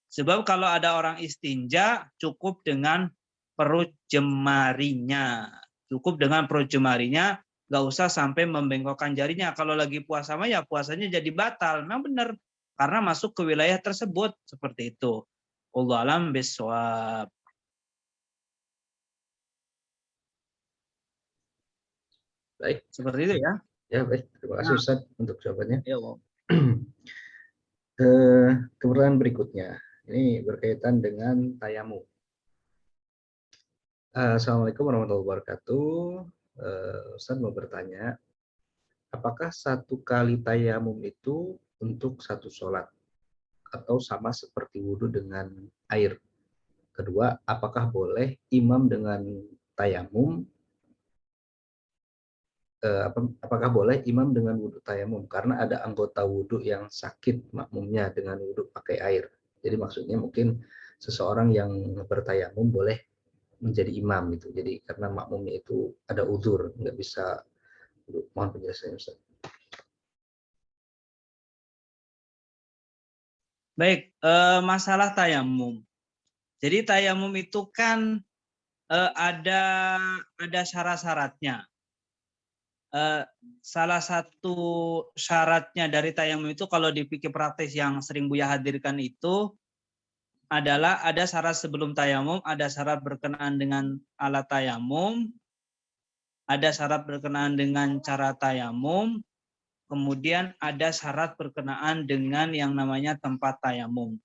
Sebab kalau ada orang istinja cukup dengan perut jemarinya. Cukup dengan perut jemarinya, nggak usah sampai membengkokkan jarinya. Kalau lagi puasa mah ya puasanya jadi batal. Memang benar, karena masuk ke wilayah tersebut seperti itu. Wallahu a'lam bishawab. Baik, Seperti itu ya. ya baik. Terima kasih Nah, Ustaz untuk jawabannya. ya, Bang. Kemudian berikutnya, ini berkaitan dengan tayamum. Assalamualaikum warahmatullahi wabarakatuh. Ustaz mau bertanya, apakah satu kali tayamum itu untuk satu sholat atau sama seperti wudhu dengan air? Kedua, apakah boleh imam dengan tayamum? Apakah boleh imam dengan wudhu tayamum? Karena ada anggota wudhu yang sakit makmumnya dengan wudhu pakai air. Jadi maksudnya mungkin seseorang yang bertayamum boleh menjadi imam gitu. Jadi karena makmumnya itu ada uzur, nggak bisa. Mohon penjelasannya Ustaz. Baik, masalah tayamum. Jadi tayamum itu kan ada syarat-syaratnya. Salah satu syaratnya dari tayamum itu kalau di fikih praktis yang sering Buya hadirkan itu adalah ada syarat sebelum tayamum, ada syarat berkenaan dengan alat tayamum, ada syarat berkenaan dengan cara tayamum, kemudian ada syarat berkenaan dengan yang namanya tempat tayamum.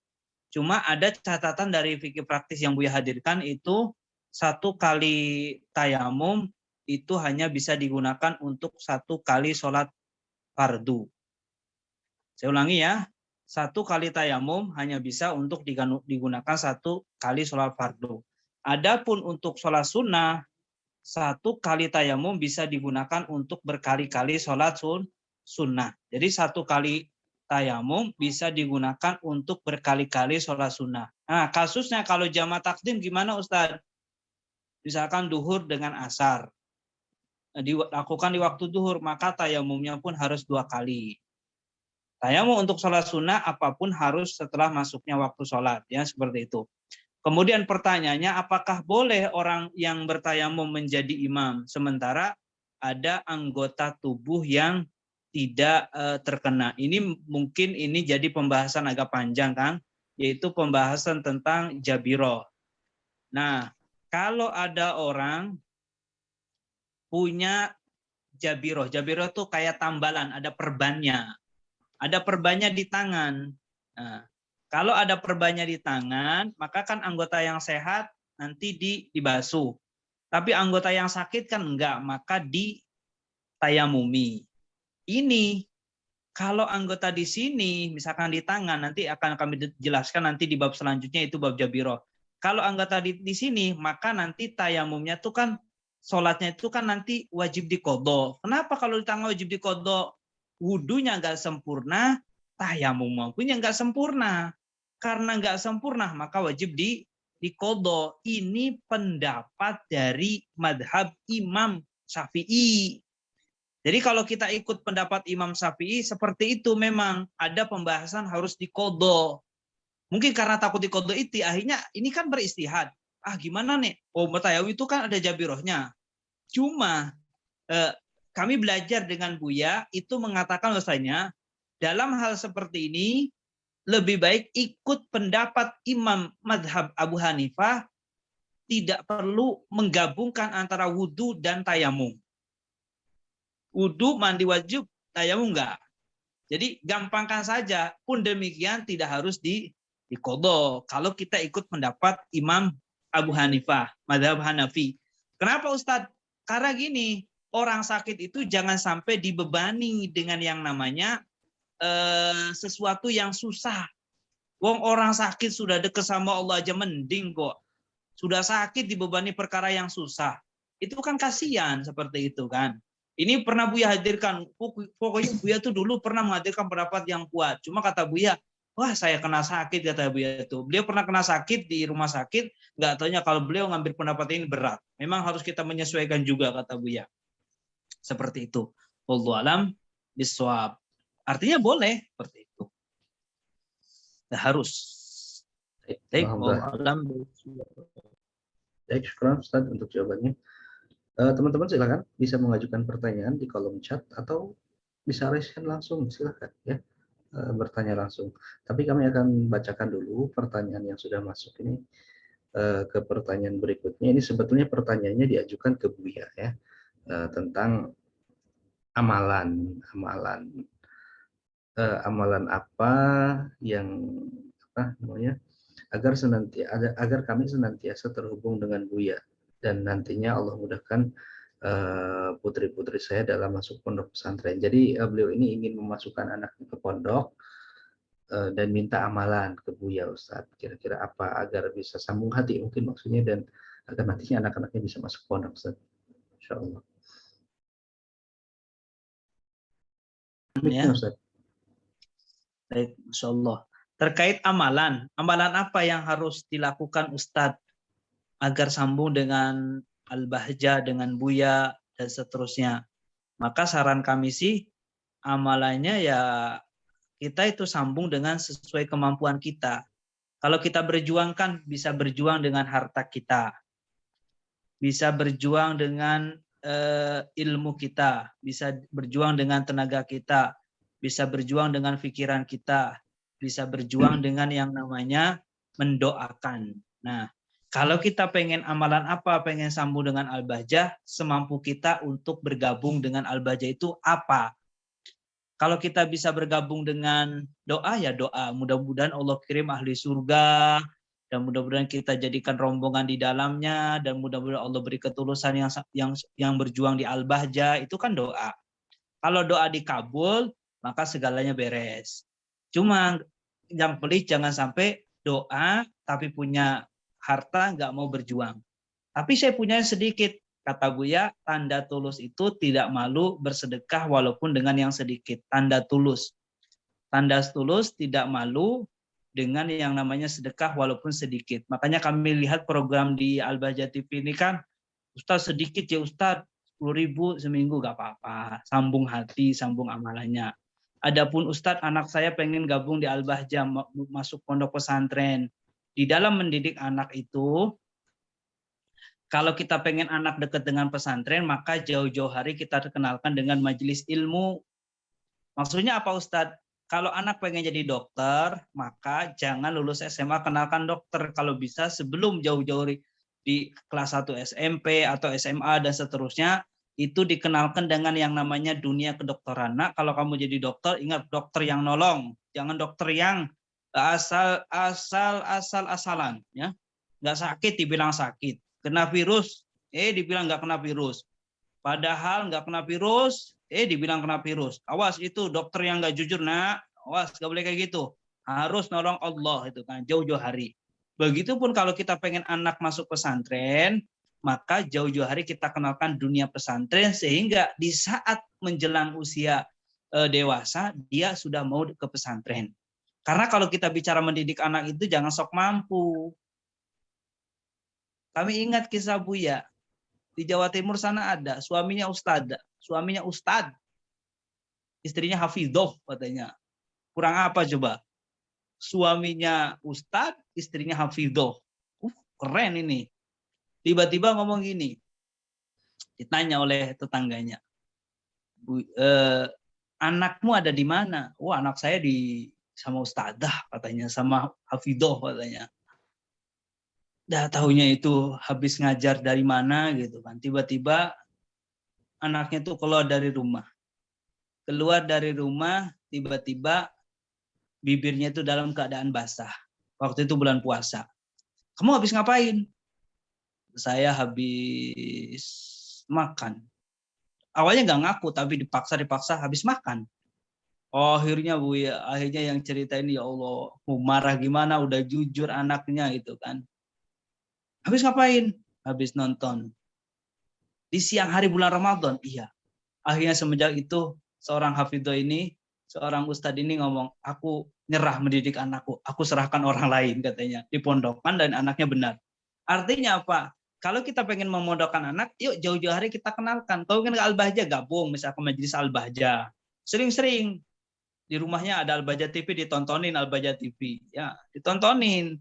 Cuma ada catatan dari fikih praktis yang Buya hadirkan itu satu kali tayamum itu hanya bisa digunakan untuk satu kali sholat fardu. Saya ulangi ya, satu kali tayamum hanya bisa untuk digunakan satu kali sholat fardu. Adapun untuk sholat sunnah, satu kali tayamum bisa digunakan untuk berkali-kali sholat sunnah. Jadi satu kali tayamum bisa digunakan untuk berkali-kali sholat sunnah. Nah, kasusnya kalau jamaah takdim gimana Ustaz? Misalkan duhur dengan asar. Dilakukan di waktu duhur, maka tayamumnya pun harus 2 kali. Tayamum untuk sholat sunnah apapun harus setelah masuknya waktu sholat. Ya, seperti itu. Kemudian pertanyaannya, apakah boleh orang yang bertayamum menjadi imam sementara ada anggota tubuh yang tidak terkena? Ini mungkin ini jadi pembahasan agak panjang, Kang, yaitu pembahasan tentang jabiroh. Nah, kalau ada orang punya jabiroh itu kayak tambalan, ada perbannya. Ada perbannya di tangan. Nah, kalau ada perbannya di tangan, maka kan anggota yang sehat nanti dibasuh. Tapi anggota yang sakit kan enggak, maka ditayamumi. Ini kalau anggota di sini, misalkan di tangan, nanti akan kami jelaskan nanti di bab selanjutnya, itu bab jabiroh. Kalau anggota di sini, maka nanti tayamumnya itu kan, sholatnya itu kan nanti wajib diqodho. Kenapa kalau di tangan wajib diqodho? Wudunya nggak sempurna, tayamum punya nggak sempurna. Karena nggak sempurna, maka wajib diqodho. Ini pendapat dari madhab Imam Syafi'i. Jadi kalau kita ikut pendapat Imam Syafi'i, seperti itu memang ada pembahasan harus diqodho. Mungkin karena takut diqodho itu, akhirnya ini kan beristihad. Gimana nih? Oh, tayamum itu kan ada jabirohnya. Cuma kami belajar dengan Buya itu mengatakan bahwasanya dalam hal seperti ini lebih baik ikut pendapat Imam Madhab Abu Hanifah, tidak perlu menggabungkan antara wudhu dan tayamum. Wudhu mandi wajib, tayamum enggak. Jadi gampangkan saja, pun demikian tidak harus diqodho kalau kita ikut pendapat Imam Abu Hanifah, Madhab Hanafi. Kenapa Ustadz? Karena gini, orang sakit itu jangan sampai dibebani dengan yang namanya sesuatu yang susah. Wong orang sakit sudah dekat sama Allah aja mending kok. Sudah sakit dibebani perkara yang susah. Itu kan kasihan seperti itu kan. Ini pernah Buya hadirkan. Pokoknya Buya tuh dulu pernah menghadirkan pendapat yang kuat. Cuma kata Buya, Wah, saya kena sakit, kata Buya itu. Beliau pernah kena sakit di rumah sakit, nggak taunya kalau beliau ngambil pendapat ini berat. Memang harus kita menyesuaikan juga, kata Buya. Seperti itu. Wallahu alam bisawab. Artinya boleh seperti itu. Nggak harus. Baik, Alhamdulillah. wallahu alam. Baik, syukur Ustaz untuk jawabannya. Teman-teman silakan bisa mengajukan pertanyaan di kolom chat atau bisa raise hand langsung, silakan ya. Bertanya langsung. Tapi kami akan bacakan dulu pertanyaan yang sudah masuk ini ke pertanyaan berikutnya. Ini sebetulnya pertanyaannya diajukan ke Buya ya, tentang amalan apa yang apa namanya agar kami senantiasa terhubung dengan Buya dan nantinya Allah mudahkan putri-putri saya dalam masuk pondok pesantren. Jadi beliau ini ingin memasukkan anaknya ke pondok dan minta amalan ke Buya Ustadz. Kira-kira apa agar bisa sambung hati mungkin maksudnya dan agar nantinya anak-anaknya bisa masuk pondok Ustadz. Insya Allah. Ya, Ustadz. baik, Masya Allah. Terkait amalan apa yang harus dilakukan Ustadz agar sambung dengan Al-Bahjah, dengan Buya, dan seterusnya. Maka saran kami sih, amalannya ya kita itu sambung dengan sesuai kemampuan kita. Kalau kita berjuang kan bisa berjuang dengan harta kita, bisa berjuang dengan ilmu kita, bisa berjuang dengan tenaga kita, bisa berjuang dengan pikiran kita, bisa berjuang dengan yang namanya mendoakan. Nah, kalau kita pengen amalan apa, pengen sambung dengan Al-Bahjah, semampu kita untuk bergabung dengan Al-Bahjah itu apa? Kalau kita bisa bergabung dengan doa, ya doa. Mudah-mudahan Allah kirim ahli surga, dan mudah-mudahan kita jadikan rombongan di dalamnya, dan mudah-mudahan Allah beri ketulusan yang berjuang di Al-Bahjah, itu kan doa. Kalau doa dikabul, maka segalanya beres. Cuma yang pelit jangan sampai doa tapi punya harta nggak mau berjuang. Tapi saya punya sedikit. Kata Buya, tanda tulus itu tidak malu bersedekah walaupun dengan yang sedikit. Tanda tulus. Tanda tulus tidak malu dengan yang namanya sedekah walaupun sedikit. Makanya kami lihat program di Al-Bahjah TV ini kan, Ustaz sedikit ya Ustaz, 10.000 seminggu gak apa-apa. Sambung hati, sambung amalannya. Adapun Ustadz, anak saya pengen gabung di Al-Bahjah, masuk pondok pesantren. Di dalam mendidik anak itu, kalau kita pengen anak dekat dengan pesantren, maka jauh-jauh hari kita kenalkan dengan majelis ilmu. Maksudnya apa Ustadz? Kalau anak pengen jadi dokter, maka jangan lulus SMA kenalkan dokter. Kalau bisa sebelum jauh-jauh di kelas 1 SMP atau SMA dan seterusnya, itu dikenalkan dengan yang namanya dunia kedokteran. Nah, kalau kamu jadi dokter, ingat dokter yang nolong. Jangan dokter yang asal-asalan. Ya. Nggak sakit dibilang sakit. Kena virus, dibilang nggak kena virus. Padahal nggak kena virus, dibilang kena virus. Awas itu dokter yang nggak jujur, nak. Awas, nggak boleh kayak gitu. Harus nolong Allah itu kan, jauh-jauh hari. Begitupun kalau kita pengen anak masuk pesantren, maka jauh-jauh hari kita kenalkan dunia pesantren sehingga di saat menjelang usia dewasa, dia sudah mau ke pesantren. Karena kalau kita bicara mendidik anak itu jangan sok mampu. Kami ingat kisah Buya. Di Jawa Timur sana ada, suaminya ustad. Istrinya hafidhoh katanya. Kurang apa coba? Suaminya ustad, istrinya hafidhoh. Keren ini. Tiba-tiba ngomong gini. Ditanya oleh tetangganya. Anakmu ada di mana? Wah, anak saya sama ustadzah katanya, sama hafidhoh katanya. Dah tahunya itu habis ngajar dari mana gitu kan. Tiba-tiba anaknya tuh keluar dari rumah. Tiba-tiba bibirnya itu dalam keadaan basah. Waktu itu bulan puasa. Kamu habis ngapain? Saya habis makan. Awalnya nggak ngaku, tapi dipaksa habis makan. Akhirnya yang cerita ini, ya Allah, mau marah gimana, udah jujur anaknya gitu kan. Habis ngapain? Habis nonton. Di siang hari bulan Ramadan, iya. Akhirnya semenjak itu seorang hafidho ini seorang ustadz ini ngomong, aku nyerah mendidik anakku, aku serahkan orang lain katanya, dipondokkan dan anaknya benar. Artinya apa? Kalau kita pengen memondokkan anak, yuk jauh-jauh hari kita kenalkan. Tahu kan Al-Bahjah gabung, misalkan majelis Al-Bahjah. Sering-sering di rumahnya ada Al-Bahjah TV, ditontonin Al-Bahjah TV. Ya, ditontonin.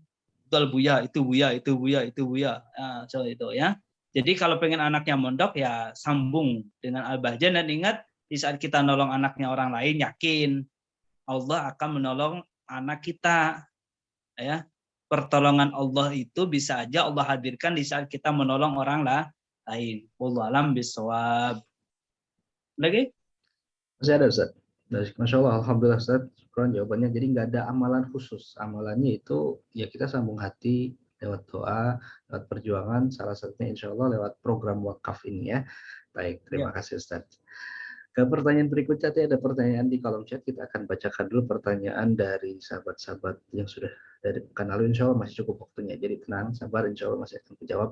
Itu Buya, itu Buya, itu Buya, itu Buya. Nah, so itu ya. Jadi kalau pengen anaknya mondok ya sambung dengan Al-Bahjah dan ingat di saat kita nolong anaknya orang lain, yakin Allah akan menolong anak kita. Ya, pertolongan Allah itu bisa aja Allah hadirkan di saat kita menolong orang lain. Wallahu alam bisawab. Lagi? Masih ada Ustaz. Masya Allah, Alhamdulillah Ustaz. Syukran jawabannya. Jadi nggak ada amalan khusus. Amalannya itu ya kita sambung hati lewat doa, lewat perjuangan. Salah satunya insya Allah lewat program wakaf ini ya. Baik, terima kasih Ustaz. Ke pertanyaan berikutnya, ada pertanyaan di kolom chat. Kita akan bacakan dulu pertanyaan dari sahabat-sahabat yang sudah dari pekan lalu. Insya Allah masih cukup waktunya. Jadi tenang, sabar. Insya Allah masih akan dijawab.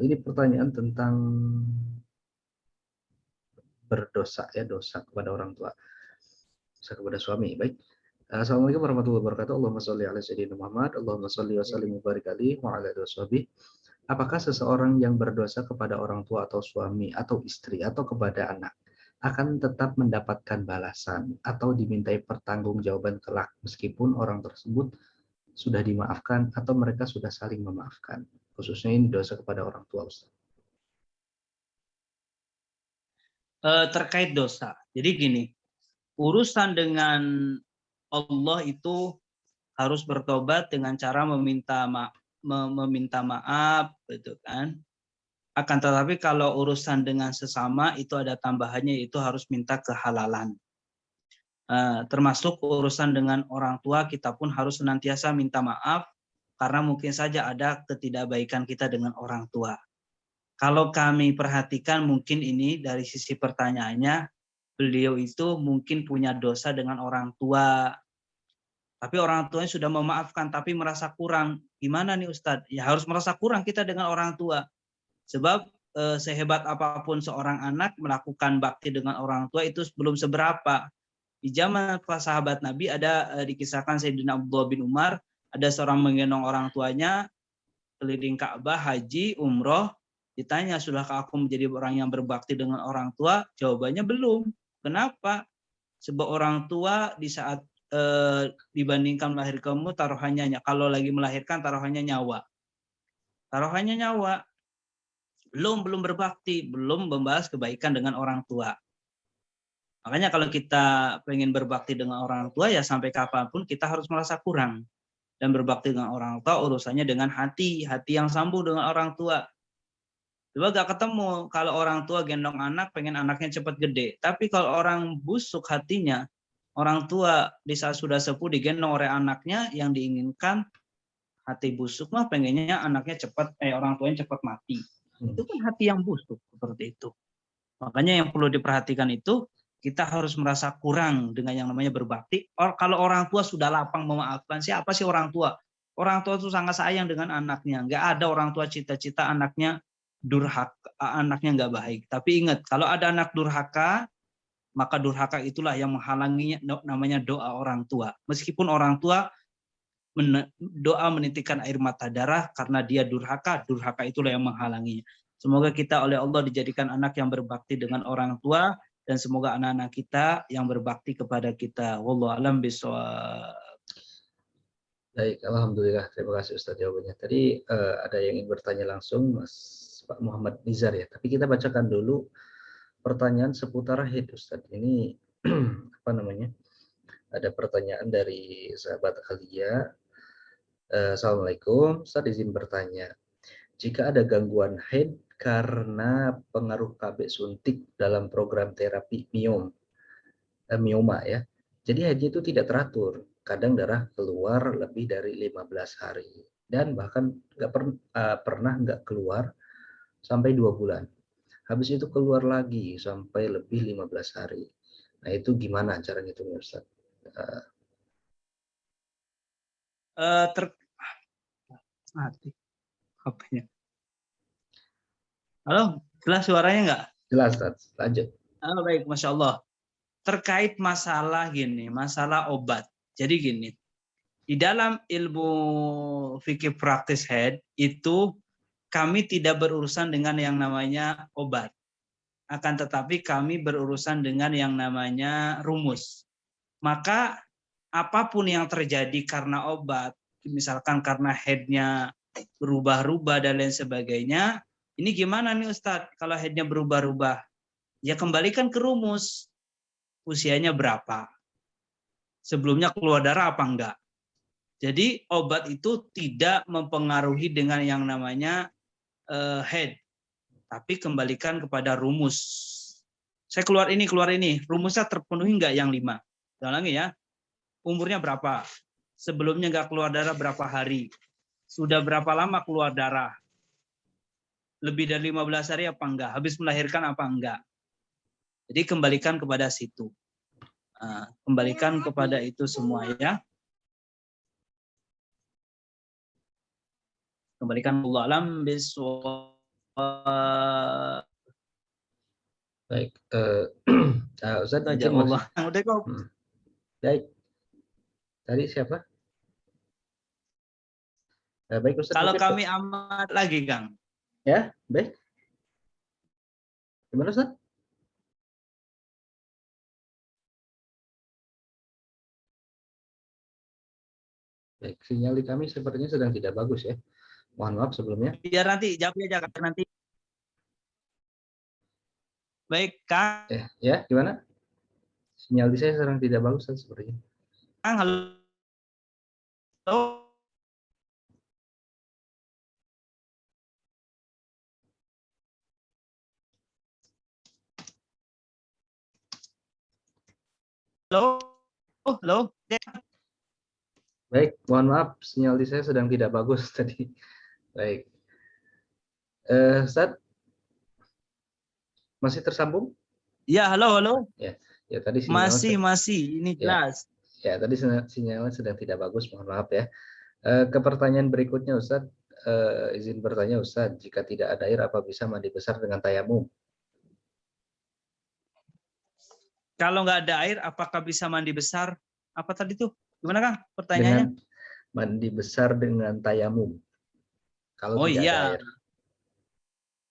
Ini pertanyaan tentang berdosa ya, dosa kepada orang tua, dosa kepada suami. Baik. Assalamualaikum warahmatullahi wabarakatuh. Allahumma sholli ala sayyidina Muhammad, Allahumma sholli wa sallim wa barik alaihi wa ala alihi washabihi. Apakah seseorang yang berdosa kepada orang tua atau suami atau istri atau kepada anak akan tetap mendapatkan balasan atau dimintai pertanggungjawaban kelak meskipun orang tersebut sudah dimaafkan atau mereka sudah saling memaafkan? Khususnya ini dosa kepada orang tua, Ustaz. Terkait dosa. Jadi gini, urusan dengan Allah itu harus bertobat dengan cara meminta maaf, gitu kan. Akan tetapi kalau urusan dengan sesama itu ada tambahannya, yaitu harus minta kehalalan. Termasuk urusan dengan orang tua, kita pun harus senantiasa minta maaf karena mungkin saja ada ketidakbaikan kita dengan orang tua. Kalau kami perhatikan mungkin ini dari sisi pertanyaannya, beliau itu mungkin punya dosa dengan orang tua. Tapi orang tuanya sudah memaafkan, tapi merasa kurang. Gimana nih Ustadz? Ya harus merasa kurang kita dengan orang tua. Sebab sehebat apapun seorang anak melakukan bakti dengan orang tua itu belum seberapa. Di zaman para sahabat Nabi ada dikisahkan Sayyidina Abdullah bin Umar, ada seorang menggendong orang tuanya keliling Ka'bah, haji, umroh, ditanya, sudahkah aku menjadi orang yang berbakti dengan orang tua? Jawabannya belum. Kenapa? Sebab orang tua di saat dibandingkan melahirkanmu, taruhannya, kalau lagi melahirkan taruhannya nyawa. Taruhannya nyawa. Belum berbakti, belum membahas kebaikan dengan orang tua. Makanya kalau kita pengen berbakti dengan orang tua, ya sampai kapanpun kita harus merasa kurang. Dan berbakti dengan orang tua urusannya dengan hati yang sambung dengan orang tua. Coba gak ketemu kalau orang tua gendong anak pengen anaknya cepat gede. Tapi kalau orang busuk hatinya, orang tua di saat sudah sepuh digendong oleh anaknya, yang diinginkan hati busuk mah pengennya anaknya cepat, orang tuanya cepat mati. Itu kan hati yang busuk seperti itu. Makanya yang perlu diperhatikan itu, kita harus merasa kurang dengan yang namanya berbakti. Kalau orang tua sudah lapang memaafkan, siapa sih orang tua? Orang tua itu sangat sayang dengan anaknya. Nggak ada orang tua cita-cita anaknya durhaka, anaknya nggak baik. Tapi ingat, kalau ada anak durhaka, maka durhaka itulah yang menghalanginya, namanya doa orang tua. Meskipun orang tua doa menitikkan air mata darah karena dia durhaka itulah yang menghalanginya. Semoga kita oleh Allah dijadikan anak yang berbakti dengan orang tua, dan semoga anak-anak kita yang berbakti kepada kita. Wallahu a'lam bishawab. Baik, alhamdulillah. Terima kasih Ustaz jawabannya. Tadi ada yang ingin bertanya langsung, Mas Pak Muhammad Nizar ya. Tapi kita bacakan dulu pertanyaan seputar haid Ustaz. Ini apa namanya? Ada pertanyaan dari sahabat Alia. Assalamualaikum, Ustaz izin bertanya. Jika ada gangguan haid karena pengaruh KB suntik dalam program terapi mioma ya. Jadi haidnya itu tidak teratur. Kadang darah keluar lebih dari 15 hari dan bahkan pernah nggak keluar sampai 2 bulan. Habis itu keluar lagi sampai lebih 15 hari. Nah itu gimana cara ngitungnya Ustaz? Mati. Apanya? Halo, jelas suaranya nggak? Jelas Ustaz, lanjut. Baik, Masya Allah. terkait masalah gini, masalah obat. Jadi gini, di dalam ilmu fikih praktis head itu kami tidak berurusan dengan yang namanya obat. Akan tetapi kami berurusan dengan yang namanya rumus. Maka apapun yang terjadi karena obat, misalkan karena headnya berubah-ubah dan lain sebagainya, ini gimana nih Ustadz kalau headnya berubah-ubah? Ya kembalikan ke rumus. Usianya berapa? Sebelumnya keluar darah apa enggak? Jadi obat itu tidak mempengaruhi dengan yang namanya head, tapi kembalikan kepada rumus. Saya keluar ini, rumusnya terpenuhi enggak yang 5? Ulangi ya, umurnya berapa? Sebelumnya enggak keluar darah berapa hari? Sudah berapa lama keluar darah? Lebih dari 15 hari apa enggak? Habis melahirkan apa enggak? Jadi kembalikan kepada situ. Kembalikan kepada itu semua ya. Kembalikan Allah alam biswa. Baik, Ustaz Itu aja mungkin Allah. Udah kok. Baik. Tadi siapa? Baik Ustaz. Kalau mungkin kami amat lagi, Kang. Ya, baik. Gimana Ustaz? Baik, sinyal di kami sepertinya sedang tidak bagus ya. Mohon maaf sebelumnya. Biar nanti jawabnya aja Kang, nanti. Baik, Kang. Ya, gimana? Sinyal di saya sedang tidak bagus Ustaz, sepertinya. Kang, halo. Halo. Halo. Baik, mohon maaf sinyal di saya sedang tidak bagus tadi. Baik. Ustaz, masih tersambung? Ya, halo. Ya, tadi sinyalnya Masih. Ini jelas. Ya, tadi sinyalnya sedang tidak bagus, mohon maaf ya. Ke pertanyaan berikutnya Ustaz, izin bertanya Ustaz, jika tidak ada air apa bisa mandi besar dengan tayamum? Kalau nggak ada air, apakah bisa mandi besar? Apa tadi tuh? Gimana Kang? Pertanyaannya? Dengan mandi besar dengan tayamum. Kalau tidak ada air.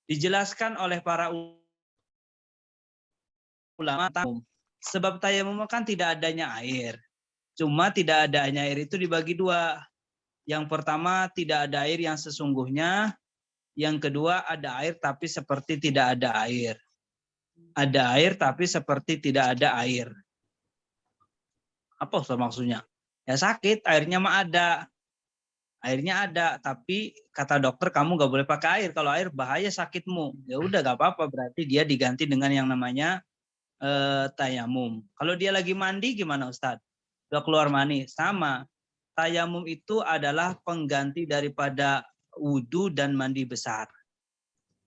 Dijelaskan oleh para ulama sebab tayamum kan tidak adanya air. Cuma tidak adanya air itu dibagi 2. Yang pertama tidak ada air yang sesungguhnya. Yang kedua ada air tapi seperti tidak ada air. Ada air tapi seperti tidak ada air. Apa maksudnya? Ya sakit, airnya mah ada. Airnya ada, tapi kata dokter kamu nggak boleh pakai air. Kalau air bahaya sakitmu. Ya udah nggak apa-apa, berarti dia diganti dengan yang namanya tayamum. Kalau dia lagi mandi gimana Ustadz? Udah keluar mani, sama. Tayamum itu adalah pengganti daripada wudhu dan mandi besar.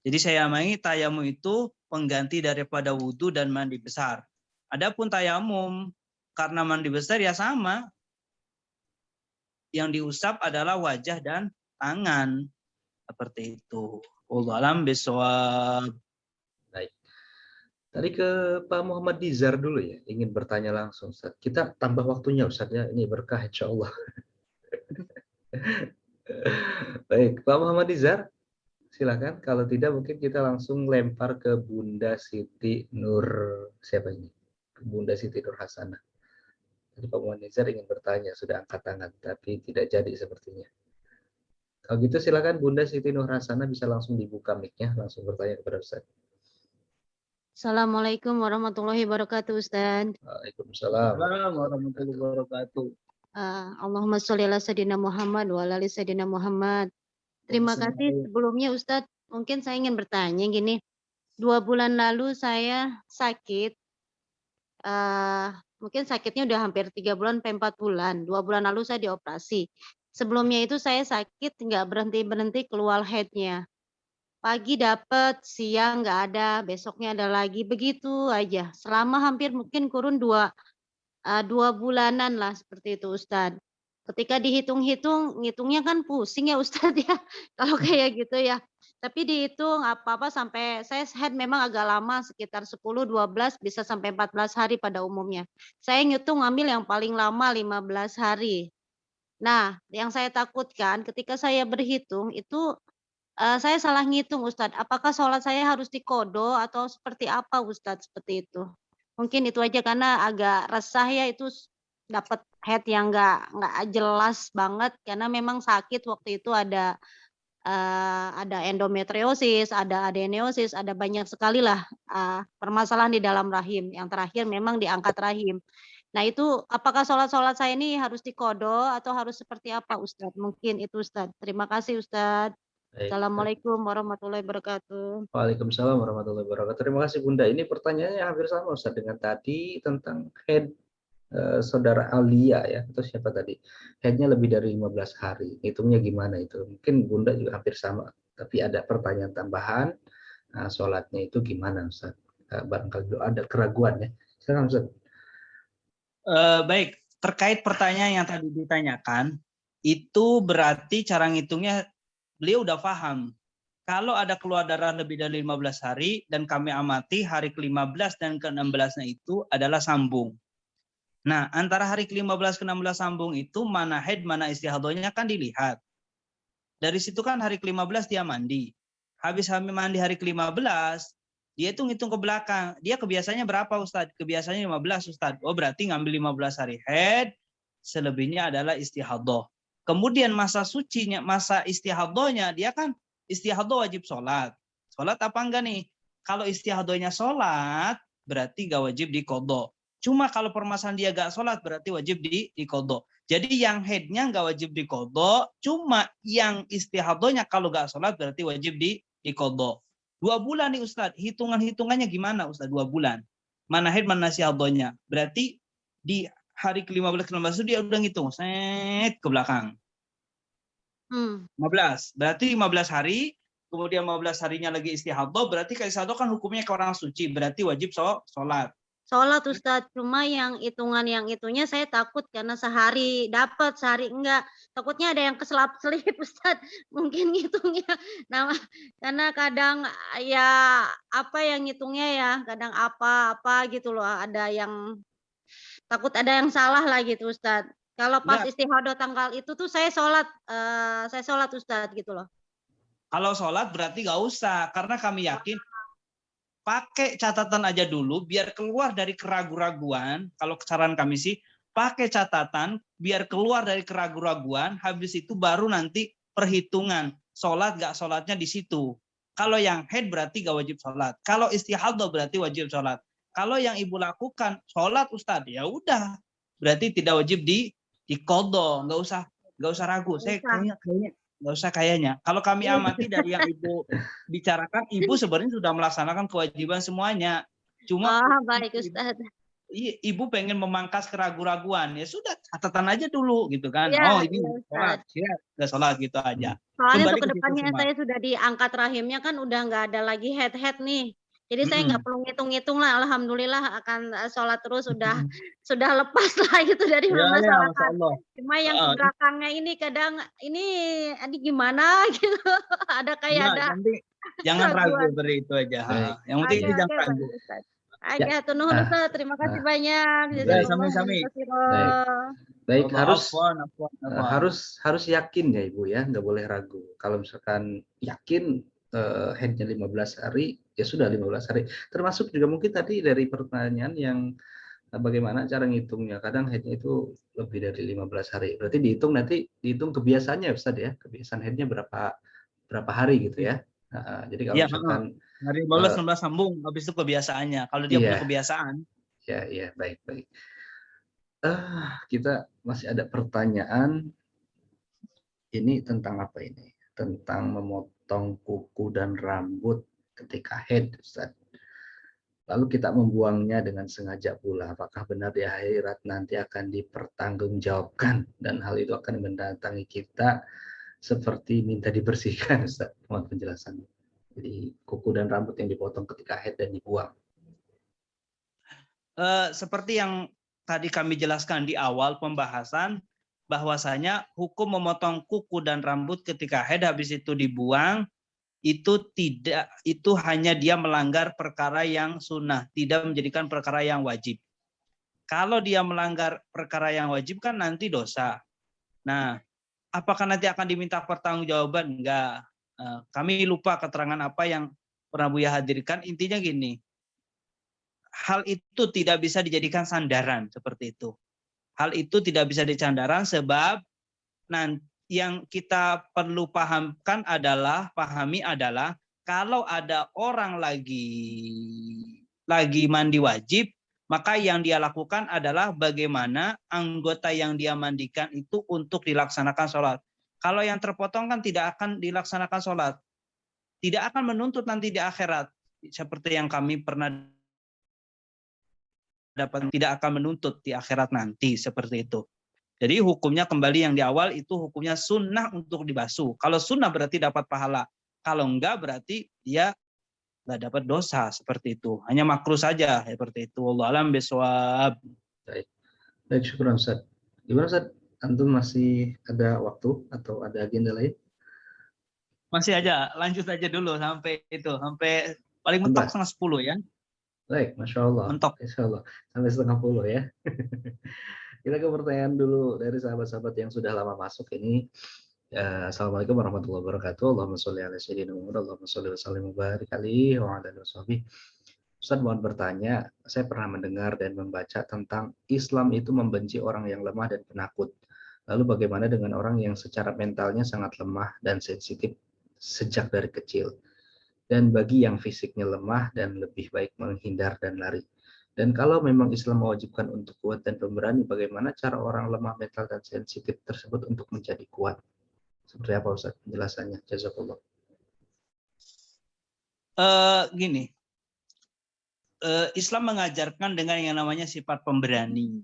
Jadi saya mengi tayamum itu pengganti daripada wudhu dan mandi besar. Adapun tayamum karena mandi besar ya sama. Yang diusap adalah wajah dan tangan. Seperti itu. Wallahu a'lam bishawab. Baik. Tadi ke Pak Muhammad Dizar dulu ya, ingin bertanya langsung Ustaz. Kita tambah waktunya Ustaz ya, ini berkah insya Allah. Baik, Pak Muhammad Dizar, silakan. Kalau tidak mungkin kita langsung lempar ke Bunda Siti Nur, siapa ini? Bunda Siti Nur Hasanah. Tadi Pak Muhammad Dizar ingin bertanya, sudah angkat tangan, tapi tidak jadi sepertinya. Kalau gitu silakan Bunda Siti Nur Hasanah bisa langsung dibuka mic-nya, langsung bertanya kepada Ustaz. Assalamualaikum warahmatullahi wabarakatuh, Ustaz. Waalaikumsalam warahmatullahi wabarakatuh. Allahumma sholli ala sayyidina Muhammad wa ala ali sayyidina Muhammad. Terima kasih sebelumnya Ustaz. Mungkin saya ingin bertanya gini. 2 bulan lalu saya sakit. Mungkin sakitnya udah hampir 3 bulan sampai 4 bulan. 2 bulan lalu saya dioperasi. Sebelumnya itu saya sakit nggak berhenti-berhenti keluar headnya. Pagi dapat, siang nggak ada, besoknya ada lagi, begitu aja. Selama hampir mungkin kurun 2 bulanan lah seperti itu Ustaz. Ketika dihitung-hitung, ngitungnya kan pusing ya Ustaz ya, kalau kayak gitu ya. Tapi dihitung apa-apa sampai saya haid memang agak lama sekitar 10, 12 bisa sampai 14 hari pada umumnya. Saya ngitung ngambil yang paling lama 15 hari. Nah, yang saya takutkan ketika saya berhitung itu, saya salah ngitung Ustadz. Apakah sholat saya harus diqodho atau seperti apa Ustadz, seperti itu? Mungkin itu aja karena agak resah ya itu dapat haid yang nggak jelas banget karena memang sakit waktu itu ada endometriosis, ada adeneosis, ada banyak sekali lah, permasalahan di dalam rahim, yang terakhir memang diangkat rahim. Nah itu apakah sholat-sholat saya ini harus diqodho atau harus seperti apa Ustadz? Mungkin itu Ustadz. Terima kasih Ustadz. Baik. Assalamualaikum warahmatullahi wabarakatuh. Waalaikumsalam warahmatullahi wabarakatuh. Terima kasih Bunda. Ini pertanyaannya hampir sama Ustaz dengan tadi tentang head saudara Alia ya, atau siapa tadi? Headnya lebih dari 15 hari. Hitungnya gimana itu? Mungkin Bunda juga hampir sama. Tapi ada pertanyaan tambahan, sholatnya itu gimana Ustaz? Barangkali ada keraguan ya. Silakan Ustaz. Baik, terkait pertanyaan yang tadi ditanyakan, itu berarti cara ngitungnya beliau udah paham. Kalau ada keluar darah lebih dari 15 hari dan kami amati hari ke-15 dan ke-16-nya itu adalah sambung. Nah, antara hari ke-15 ke-16 sambung itu mana haid, mana istihadahnya kan dilihat. Dari situ kan hari ke-15 dia mandi. Habis mandi hari ke-15, dia itu ngitung ke belakang. Dia kebiasaannya berapa Ustadz? Kebiasaannya 15 Ustadz. Oh berarti ngambil 15 hari haid, selebihnya adalah istihadah. Kemudian masa sucinya, masa istihadahnya, dia kan istihadah wajib sholat. Sholat apa enggak nih? Kalau istihadahnya sholat, berarti gak wajib diqodho. Cuma kalau permasalahan dia gak sholat, berarti wajib diqodho. Jadi yang haidnya gak wajib diqodho, cuma yang istihadahnya kalau gak sholat, berarti wajib diqodho. 2 bulan nih Ustadz, hitungannya gimana Ustadz 2 bulan? Mana haid, mana istihadahnya? Berarti di hari ke-15 ke-16 itu dia udah ngitung, set ke belakang. 15, berarti 15 hari, kemudian 15 harinya lagi istihadah, berarti kalau istihadah kan hukumnya ke orang suci, berarti wajib sholat. Sholat Ustadz, cuma yang hitungan yang itunya saya takut karena sehari dapat, sehari enggak. Takutnya ada yang keselap-selip Ustadz, mungkin ngitungnya. Nah, karena kadang ya apa yang ngitungnya ya, kadang apa gitu loh, ada yang takut ada yang salah lah gitu Ustadz. Kalau pas istihadah tanggal itu tuh saya sholat Ustadz gitu loh. Kalau sholat berarti nggak usah, karena kami yakin pakai catatan aja dulu biar keluar dari keraguan-raguan. Kalau saran kami sih pakai catatan biar keluar dari keraguan-raguan. Habis itu baru nanti perhitungan sholat gak sholatnya di situ. Kalau yang haid berarti gak wajib sholat. Kalau istihadah berarti wajib sholat. Kalau yang ibu lakukan sholat Ustadz, ya udah berarti tidak wajib diqodho. Nggak usah ragu. Saya kayaknya nggak usah kayaknya. Kalau kami amati dari yang ibu bicarakan, ibu sebenarnya sudah melaksanakan kewajiban semuanya. Cuma baik Ustaz. Ibu pengen memangkas keraguan-raguan, ya sudah catatan aja dulu gitu kan. Ya, ini sholat, ya nggak sholat gitu aja. Soalnya untuk kedepannya saya sudah diangkat rahimnya kan udah nggak ada lagi head nih. Jadi saya nggak perlu ngitung-ngitung lah. Alhamdulillah akan sholat terus sudah lepas lah itu dari permasalahan. Cuma yang ke belakangnya ini kadang ini gimana gitu. Ada kayak ada. Jangan ragu dari itu aja. Yang penting itu jangan ragu. Agak nuhun Ustaz, terima kasih banyak. Sami-sami. Baik, harus yakin ya Ibu ya, nggak boleh ragu. Kalau misalkan yakin headnya 15 hari, ya sudah 15 hari. Termasuk juga mungkin tadi dari pertanyaan yang bagaimana cara ngitungnya. Kadang headnya itu lebih dari 15 hari. Berarti dihitung kebiasaannya Ustaz ya, kebiasaan headnya berapa hari gitu ya. Jadi kalau misalkan hari 15 sambung, habis itu kebiasaannya. Kalau dia punya kebiasaan. Ya, baik. Kita masih ada pertanyaan. Ini tentang apa ini? Tentang memotong kuku dan rambut ketika haid, Ustaz. Lalu kita membuangnya dengan sengaja pula. Apakah benar di akhirat nanti akan dipertanggungjawabkan dan hal itu akan mendatangi kita seperti minta dibersihkan, Ustaz? Mohon penjelasannya. Jadi kuku dan rambut yang dipotong ketika haid dan dibuang. Seperti yang tadi kami jelaskan di awal pembahasan, bahwasanya hukum memotong kuku dan rambut ketika haid habis itu dibuang itu hanya dia melanggar perkara yang sunnah, tidak menjadikan perkara yang wajib. Kalau dia melanggar perkara yang wajib kan nanti dosa. Nah, apakah nanti akan diminta pertanggungjawaban? Enggak. Kami lupa keterangan apa yang pernah Buya hadirkan. Intinya gini, hal itu tidak bisa dijadikan sandaran seperti itu. Hal itu tidak bisa dicandaran sebab nanti yang kita perlu pahami adalah kalau ada orang lagi mandi wajib, maka yang dia lakukan adalah bagaimana anggota yang dia mandikan itu untuk dilaksanakan sholat. Kalau yang terpotong kan tidak akan dilaksanakan sholat. Tidak akan menuntut nanti di akhirat. Seperti yang kami pernah dapat, tidak akan menuntut di akhirat nanti, seperti itu. Jadi hukumnya kembali yang di awal itu hukumnya sunnah untuk dibasuh. Kalau sunnah berarti dapat pahala. Kalau enggak berarti dia nggak dapat dosa, seperti itu. Hanya makruh saja seperti itu. Wallahu a'lam bishawab. Baik, syukur Ustaz. Gimana Ustaz? Antum masih ada waktu atau ada agenda lain? Masih aja, lanjut aja dulu sampai paling mentok 9:30 ya. Baik, Masya Allah. Mentok. Insya Allah. Sampai 9:30 ya. Kita ke pertanyaan dulu dari sahabat-sahabat yang sudah lama masuk ini. Assalamualaikum warahmatullahi wabarakatuh. Allahumma sholli ala sayyidina Muhammad, Allahumma sholli wa sallim wa barik alaihi wa ala alihi washabihi. Ustaz mohon bertanya, saya pernah mendengar dan membaca tentang Islam itu membenci orang yang lemah dan penakut. Lalu bagaimana dengan orang yang secara mentalnya sangat lemah dan sensitif sejak dari kecil? Dan bagi yang fisiknya lemah dan lebih baik menghindar dan lari. Dan kalau memang Islam mewajibkan untuk kuat dan pemberani, bagaimana cara orang lemah mental dan sensitif tersebut untuk menjadi kuat? Seperti apa Ustaz penjelasannya? Jazakallah. Gini, Islam mengajarkan dengan yang namanya sifat pemberani.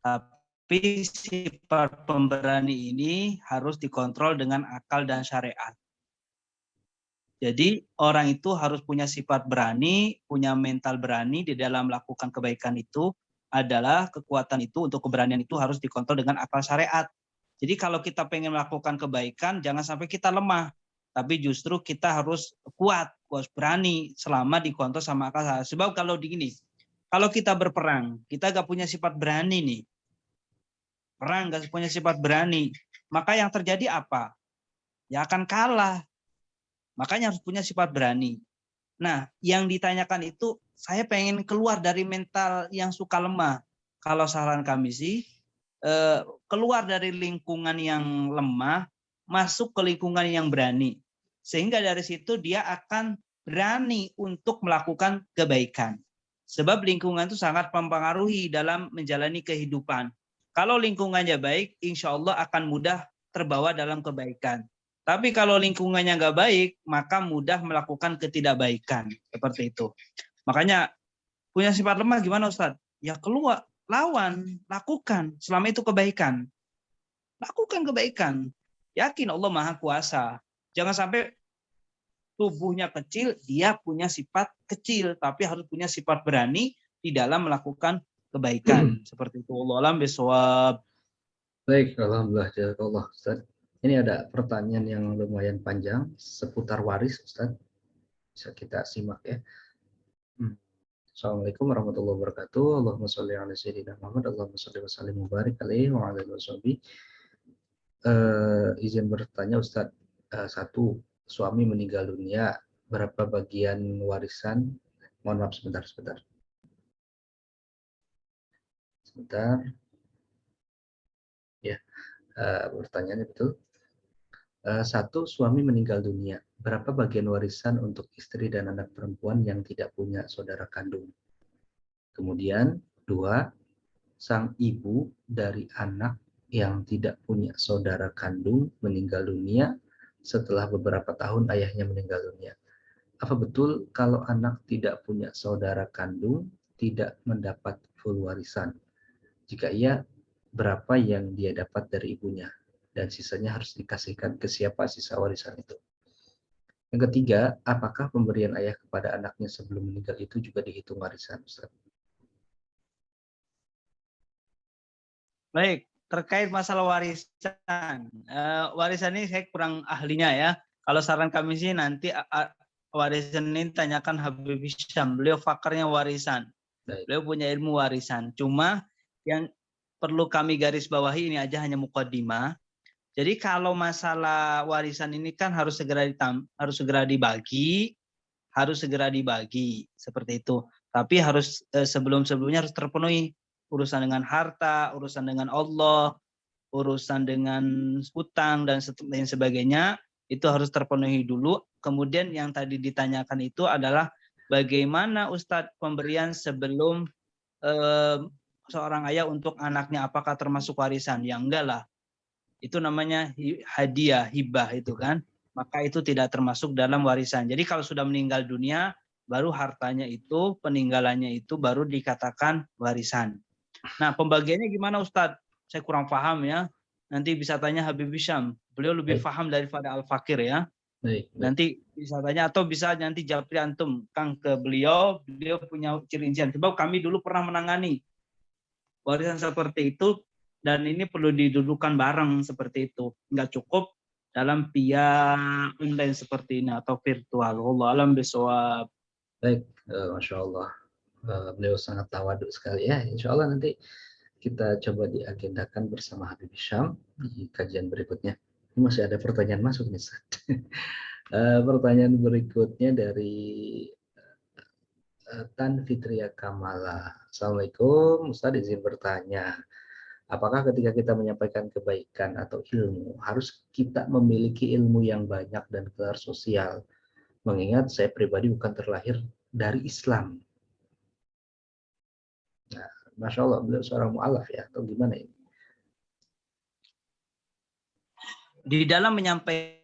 Tapi sifat pemberani ini harus dikontrol dengan akal dan syariat. Jadi orang itu harus punya sifat berani, punya mental berani di dalam melakukan kebaikan itu adalah kekuatan itu untuk keberanian itu harus dikontrol dengan akal syariat. Jadi kalau kita pengen melakukan kebaikan jangan sampai kita lemah, tapi justru kita harus kuat, berani selama dikontrol sama akal syariat. Sebab kalau begini, kalau kita berperang, kita gak punya sifat berani nih. Perang gak punya sifat berani, maka yang terjadi apa? Ya akan kalah. Makanya harus punya sifat berani. Nah, yang ditanyakan itu, saya pengen keluar dari mental yang suka lemah. Kalau saran kami sih, keluar dari lingkungan yang lemah, masuk ke lingkungan yang berani. Sehingga dari situ dia akan berani untuk melakukan kebaikan. Sebab lingkungan itu sangat mempengaruhi dalam menjalani kehidupan. Kalau lingkungannya baik, insya Allah akan mudah terbawa dalam kebaikan. Tapi kalau lingkungannya nggak baik, maka mudah melakukan ketidakbaikan. Seperti itu. Makanya punya sifat lemah gimana Ustaz? Ya keluar, lawan, lakukan. Selama itu kebaikan. Lakukan kebaikan. Yakin Allah Maha Kuasa. Jangan sampai tubuhnya kecil, dia punya sifat kecil. Tapi harus punya sifat berani di dalam melakukan kebaikan. Seperti itu. Wallahu a'lam bishawab. Baik, alhamdulillah, jazakallah Ustaz. Ini ada pertanyaan yang lumayan panjang seputar waris Ustaz. Bisa kita simak ya. Assalamualaikum warahmatullahi wabarakatuh. Allahumma sholli ala sayyidina Muhammad, Allahumma sholli wa sallim wa barik alaihi wa ala alihi washabihi. Izin bertanya Ustaz, satu, suami meninggal dunia, berapa bagian warisan? Mohon maaf sebentar. Ya, pertanyaannya betul. Satu, suami meninggal dunia, berapa bagian warisan untuk istri dan anak perempuan yang tidak punya saudara kandung? Kemudian, dua, sang ibu dari anak yang tidak punya saudara kandung meninggal dunia setelah beberapa tahun ayahnya meninggal dunia. Apa betul kalau anak tidak punya saudara kandung tidak mendapat full warisan? Jika iya, berapa yang dia dapat dari ibunya? Dan sisanya harus dikasihkan ke siapa sisa warisan itu? Yang ketiga, apakah pemberian ayah kepada anaknya sebelum meninggal itu juga dihitung warisan, Ustaz? Baik, terkait masalah warisan. Warisan ini saya kurang ahlinya ya. Kalau saran kami sih nanti warisan ini tanyakan Habib Hisham. Beliau fakarnya warisan. Baik. Beliau punya ilmu warisan. Cuma yang perlu kami garis bawahi ini aja hanya mukaddimah. Jadi kalau masalah warisan ini kan harus segera dibagi seperti itu. Tapi harus sebelumnya harus terpenuhi urusan dengan harta, urusan dengan Allah, urusan dengan utang dan lain sebagainya, itu harus terpenuhi dulu. Kemudian yang tadi ditanyakan itu adalah bagaimana Ustadz pemberian sebelum seorang ayah untuk anaknya, apakah termasuk warisan? Ya enggak lah. Itu namanya hadiah, hibah itu kan. Maka itu tidak termasuk dalam warisan. Jadi kalau sudah meninggal dunia, baru hartanya itu, peninggalannya itu baru dikatakan warisan. Nah, pembagiannya gimana Ustadz? Saya kurang paham ya. Nanti bisa tanya Habib Hisham. Beliau lebih paham daripada Al-Fakir ya. Baik. Nanti bisa tanya atau bisa nanti japri antum Kang ke beliau punya ciri-cirian. Sebab kami dulu pernah menangani warisan seperti itu dan ini perlu didudukan bareng seperti itu. Enggak cukup dalam via online seperti ini atau virtual. Allah alam bisawab. Baik, Masya Allah. Beliau sangat tawaduk sekali ya. Insya Allah nanti kita coba diagendakan bersama Habib Hisham di kajian berikutnya. Ini masih ada pertanyaan masuk nih, Ustaz. Pertanyaan berikutnya dari Tan Fitria Kamala. Assalamualaikum, Ustaz izin bertanya. Apakah ketika kita menyampaikan kebaikan atau ilmu, harus kita memiliki ilmu yang banyak dan gelar sosial? Mengingat saya pribadi bukan terlahir dari Islam. Nah, Masya Allah, beliau seorang mu'alaf ya, atau gimana ini? Di dalam menyampaikan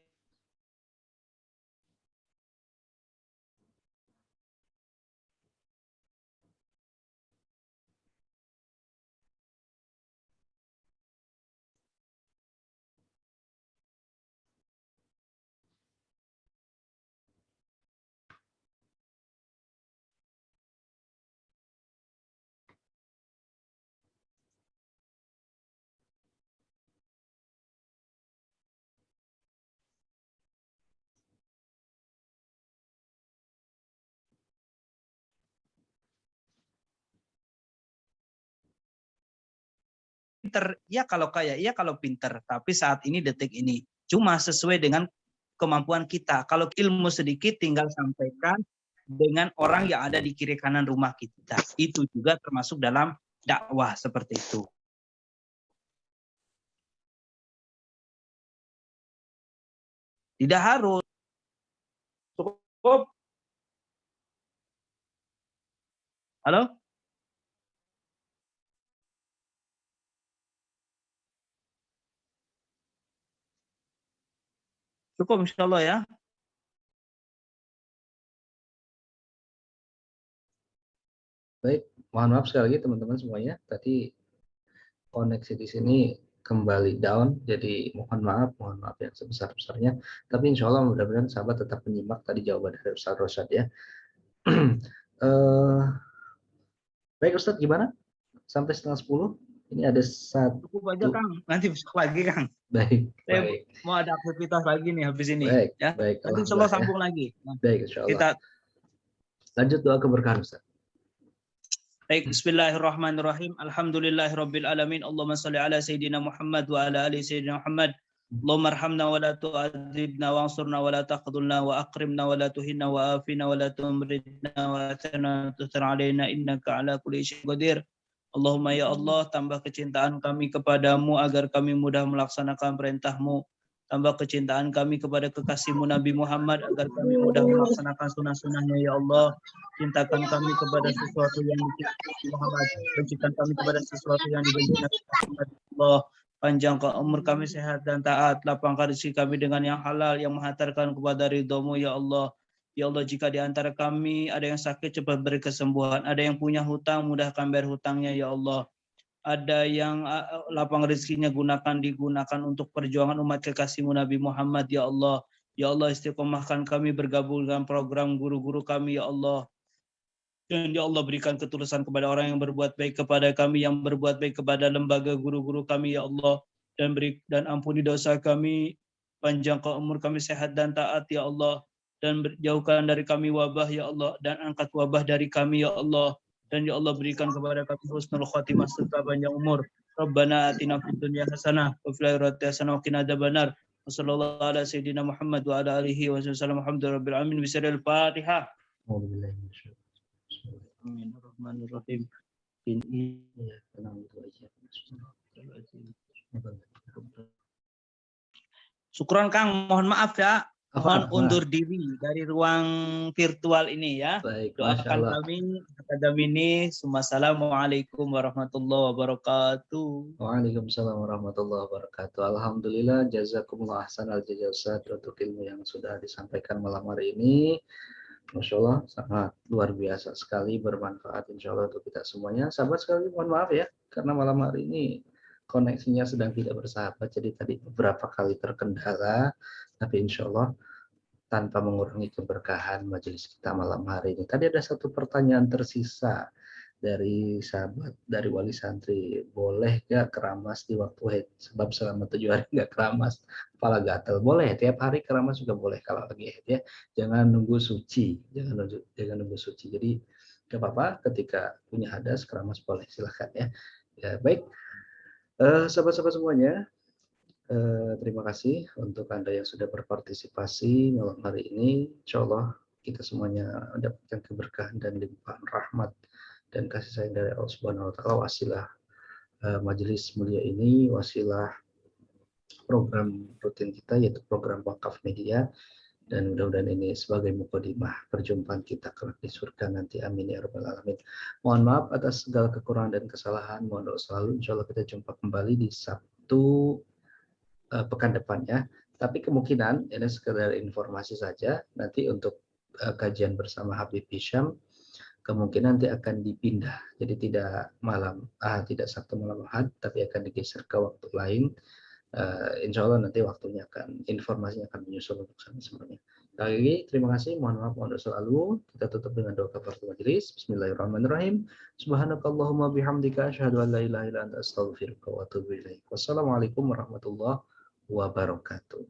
pinter, ya kalau kaya, ya kalau pinter. Tapi saat ini detik ini cuma sesuai dengan kemampuan kita. Kalau ilmu sedikit tinggal sampaikan dengan orang yang ada di kiri kanan rumah kita. Itu juga termasuk dalam dakwah seperti itu. Tidak harus. Cukup. Halo? Cukup insya Allah ya. Baik, mohon maaf sekali lagi teman-teman semuanya. Tadi koneksi di sini kembali down, jadi mohon maaf yang sebesar-besarnya. Tapi insya Allah mudah-mudahan sahabat tetap menyimak tadi jawaban dari Ustaz Rosyad ya. Baik Ustadz, gimana? Sampai 9:30? Ini ada satu. Cukup aja Kang, nanti besok lagi Kang. Baik, Saya baik. mau ada aktivitas lagi nih habis ini. Baik, ya. baik. Nanti insya Allah sambung lagi. Baik, insya Allah. Kita lanjut doa keberkahan Ustaz. Baik, bismillahirrahmanirrahim. Alhamdulillahirabbil alamin. Allahumma shalli ala sayyidina Muhammad wa ala ali sayyidina Muhammad. Allahumma arhamna wa la tu'adzibna wa ansurna wa la taqdulna wa akrimna wa la tuhinna wa afina wa la tumridna wa athna tuthir alaina innaka ala kulli syai'in qadir. Allahumma ya Allah, tambah kecintaan kami kepadamu agar kami mudah melaksanakan perintahmu. Tambah kecintaan kami kepada kekasihmu Nabi Muhammad agar kami mudah melaksanakan sunnah-sunnahnya ya Allah. Cintakan kami kepada sesuatu yang dicintai Muhammad. Bencikan kami kepada sesuatu yang dibenci Nabi Muhammad. Allah, panjangkan umur kami sehat dan taat. Lapangkan rezeki kami dengan yang halal yang menghantarkan kepada ridho-Mu ya Allah. Ya Allah, jika di antara kami ada yang sakit cepat beri kesembuhan. Ada yang punya hutang mudahkan bayar hutangnya ya Allah. Ada yang lapang rezekinya digunakan untuk perjuangan umat kekasihmu Nabi Muhammad ya Allah. Ya Allah, istiqomahkan kami bergabung dengan program guru-guru kami ya Allah. Dan ya Allah, berikan ketulusan kepada orang yang berbuat baik kepada kami, yang berbuat baik kepada lembaga guru-guru kami ya Allah. Dan ampuni dosa kami panjangkan umur kami sehat dan taat ya Allah, dan jauhkan dari kami wabah ya Allah, dan angkat wabah dari kami ya Allah, dan ya Allah berikan kepada kami husnul khotimah serta panjang umur. Rabbana atina fid dunya hasanah wa fil akhirati hasanah wa qina adzabannar. Wassallallahu ala sayyidina Muhammad wa ala alihi wa sallam. Alhamdulillahirabbil alamin. Bismillahil Fatihah. A'udzubillahi minasyaitonir Amin. Rahmanir-rahim. Ini rajim. Tenang itu aja. Syukron Kang, mohon maaf ya. Mohon Apa? undur diri dari ruang virtual ini ya. Baik, Masya Doakan Allah. kami akademi ini. Assalamualaikum warahmatullahi wabarakatuh. Waalaikumsalam warahmatullahi wabarakatuh. Alhamdulillah, jazakumullah ahsanal jazaa untuk ilmu yang sudah disampaikan malam hari ini. Masya Allah, sangat luar biasa sekali, bermanfaat insya Allah untuk kita semuanya. Sahabat sekali, mohon maaf ya, karena malam hari ini koneksinya sedang tidak bersahabat, jadi tadi beberapa kali terkendala, tapi insya Allah tanpa mengurangi keberkahan majelis kita malam hari ini. Tadi ada satu pertanyaan tersisa dari sahabat, dari wali santri, boleh gak keramas di waktu haid? Sebab selama 7 hari gak keramas, kepala gatal. Boleh, tiap hari keramas juga boleh kalau lagi haid ya. Jangan nunggu suci, jangan nunggu suci. Jadi gak apa-apa, ketika punya hadas keramas boleh, silahkan ya. Ya baik, sahabat-sahabat semuanya, terima kasih untuk Anda yang sudah berpartisipasi malam hari ini. Insya Allah kita semuanya mendapatkan keberkahan dan limpahan rahmat dan kasih sayang dari Allah Subhanahu wa taala, wasilah majelis mulia ini, wasilah program rutin kita yaitu program Wakaf Media, dan mudah-mudahan ini sebagai mukadimah perjumpaan kita kelak di surga nanti, amin ya rabbal alamin. Mohon maaf atas segala kekurangan dan kesalahan, mohon doa selalu. Insya Allah kita jumpa kembali di Sabtu pekan depan ya. Tapi kemungkinan ini sekedar informasi saja, nanti untuk kajian bersama Habib Hisham kemungkinan nanti akan dipindah, jadi tidak tidak Sabtu malam Ahad, tapi akan digeser ke waktu lain. Insya Allah nanti waktunya informasinya akan menyusul untuk semuanya. Lagi terima kasih, mohon maaf, mohon doa selalu. Kita tutup dengan doa kafaratul majelis. Bismillahirrahmanirrahim. Subhanakallahumma bihamdika asyhadu an la ilaha illa anta astaghfiruka wa atubu ilaik. Wassalamualaikum warahmatullahi wabarakatuh.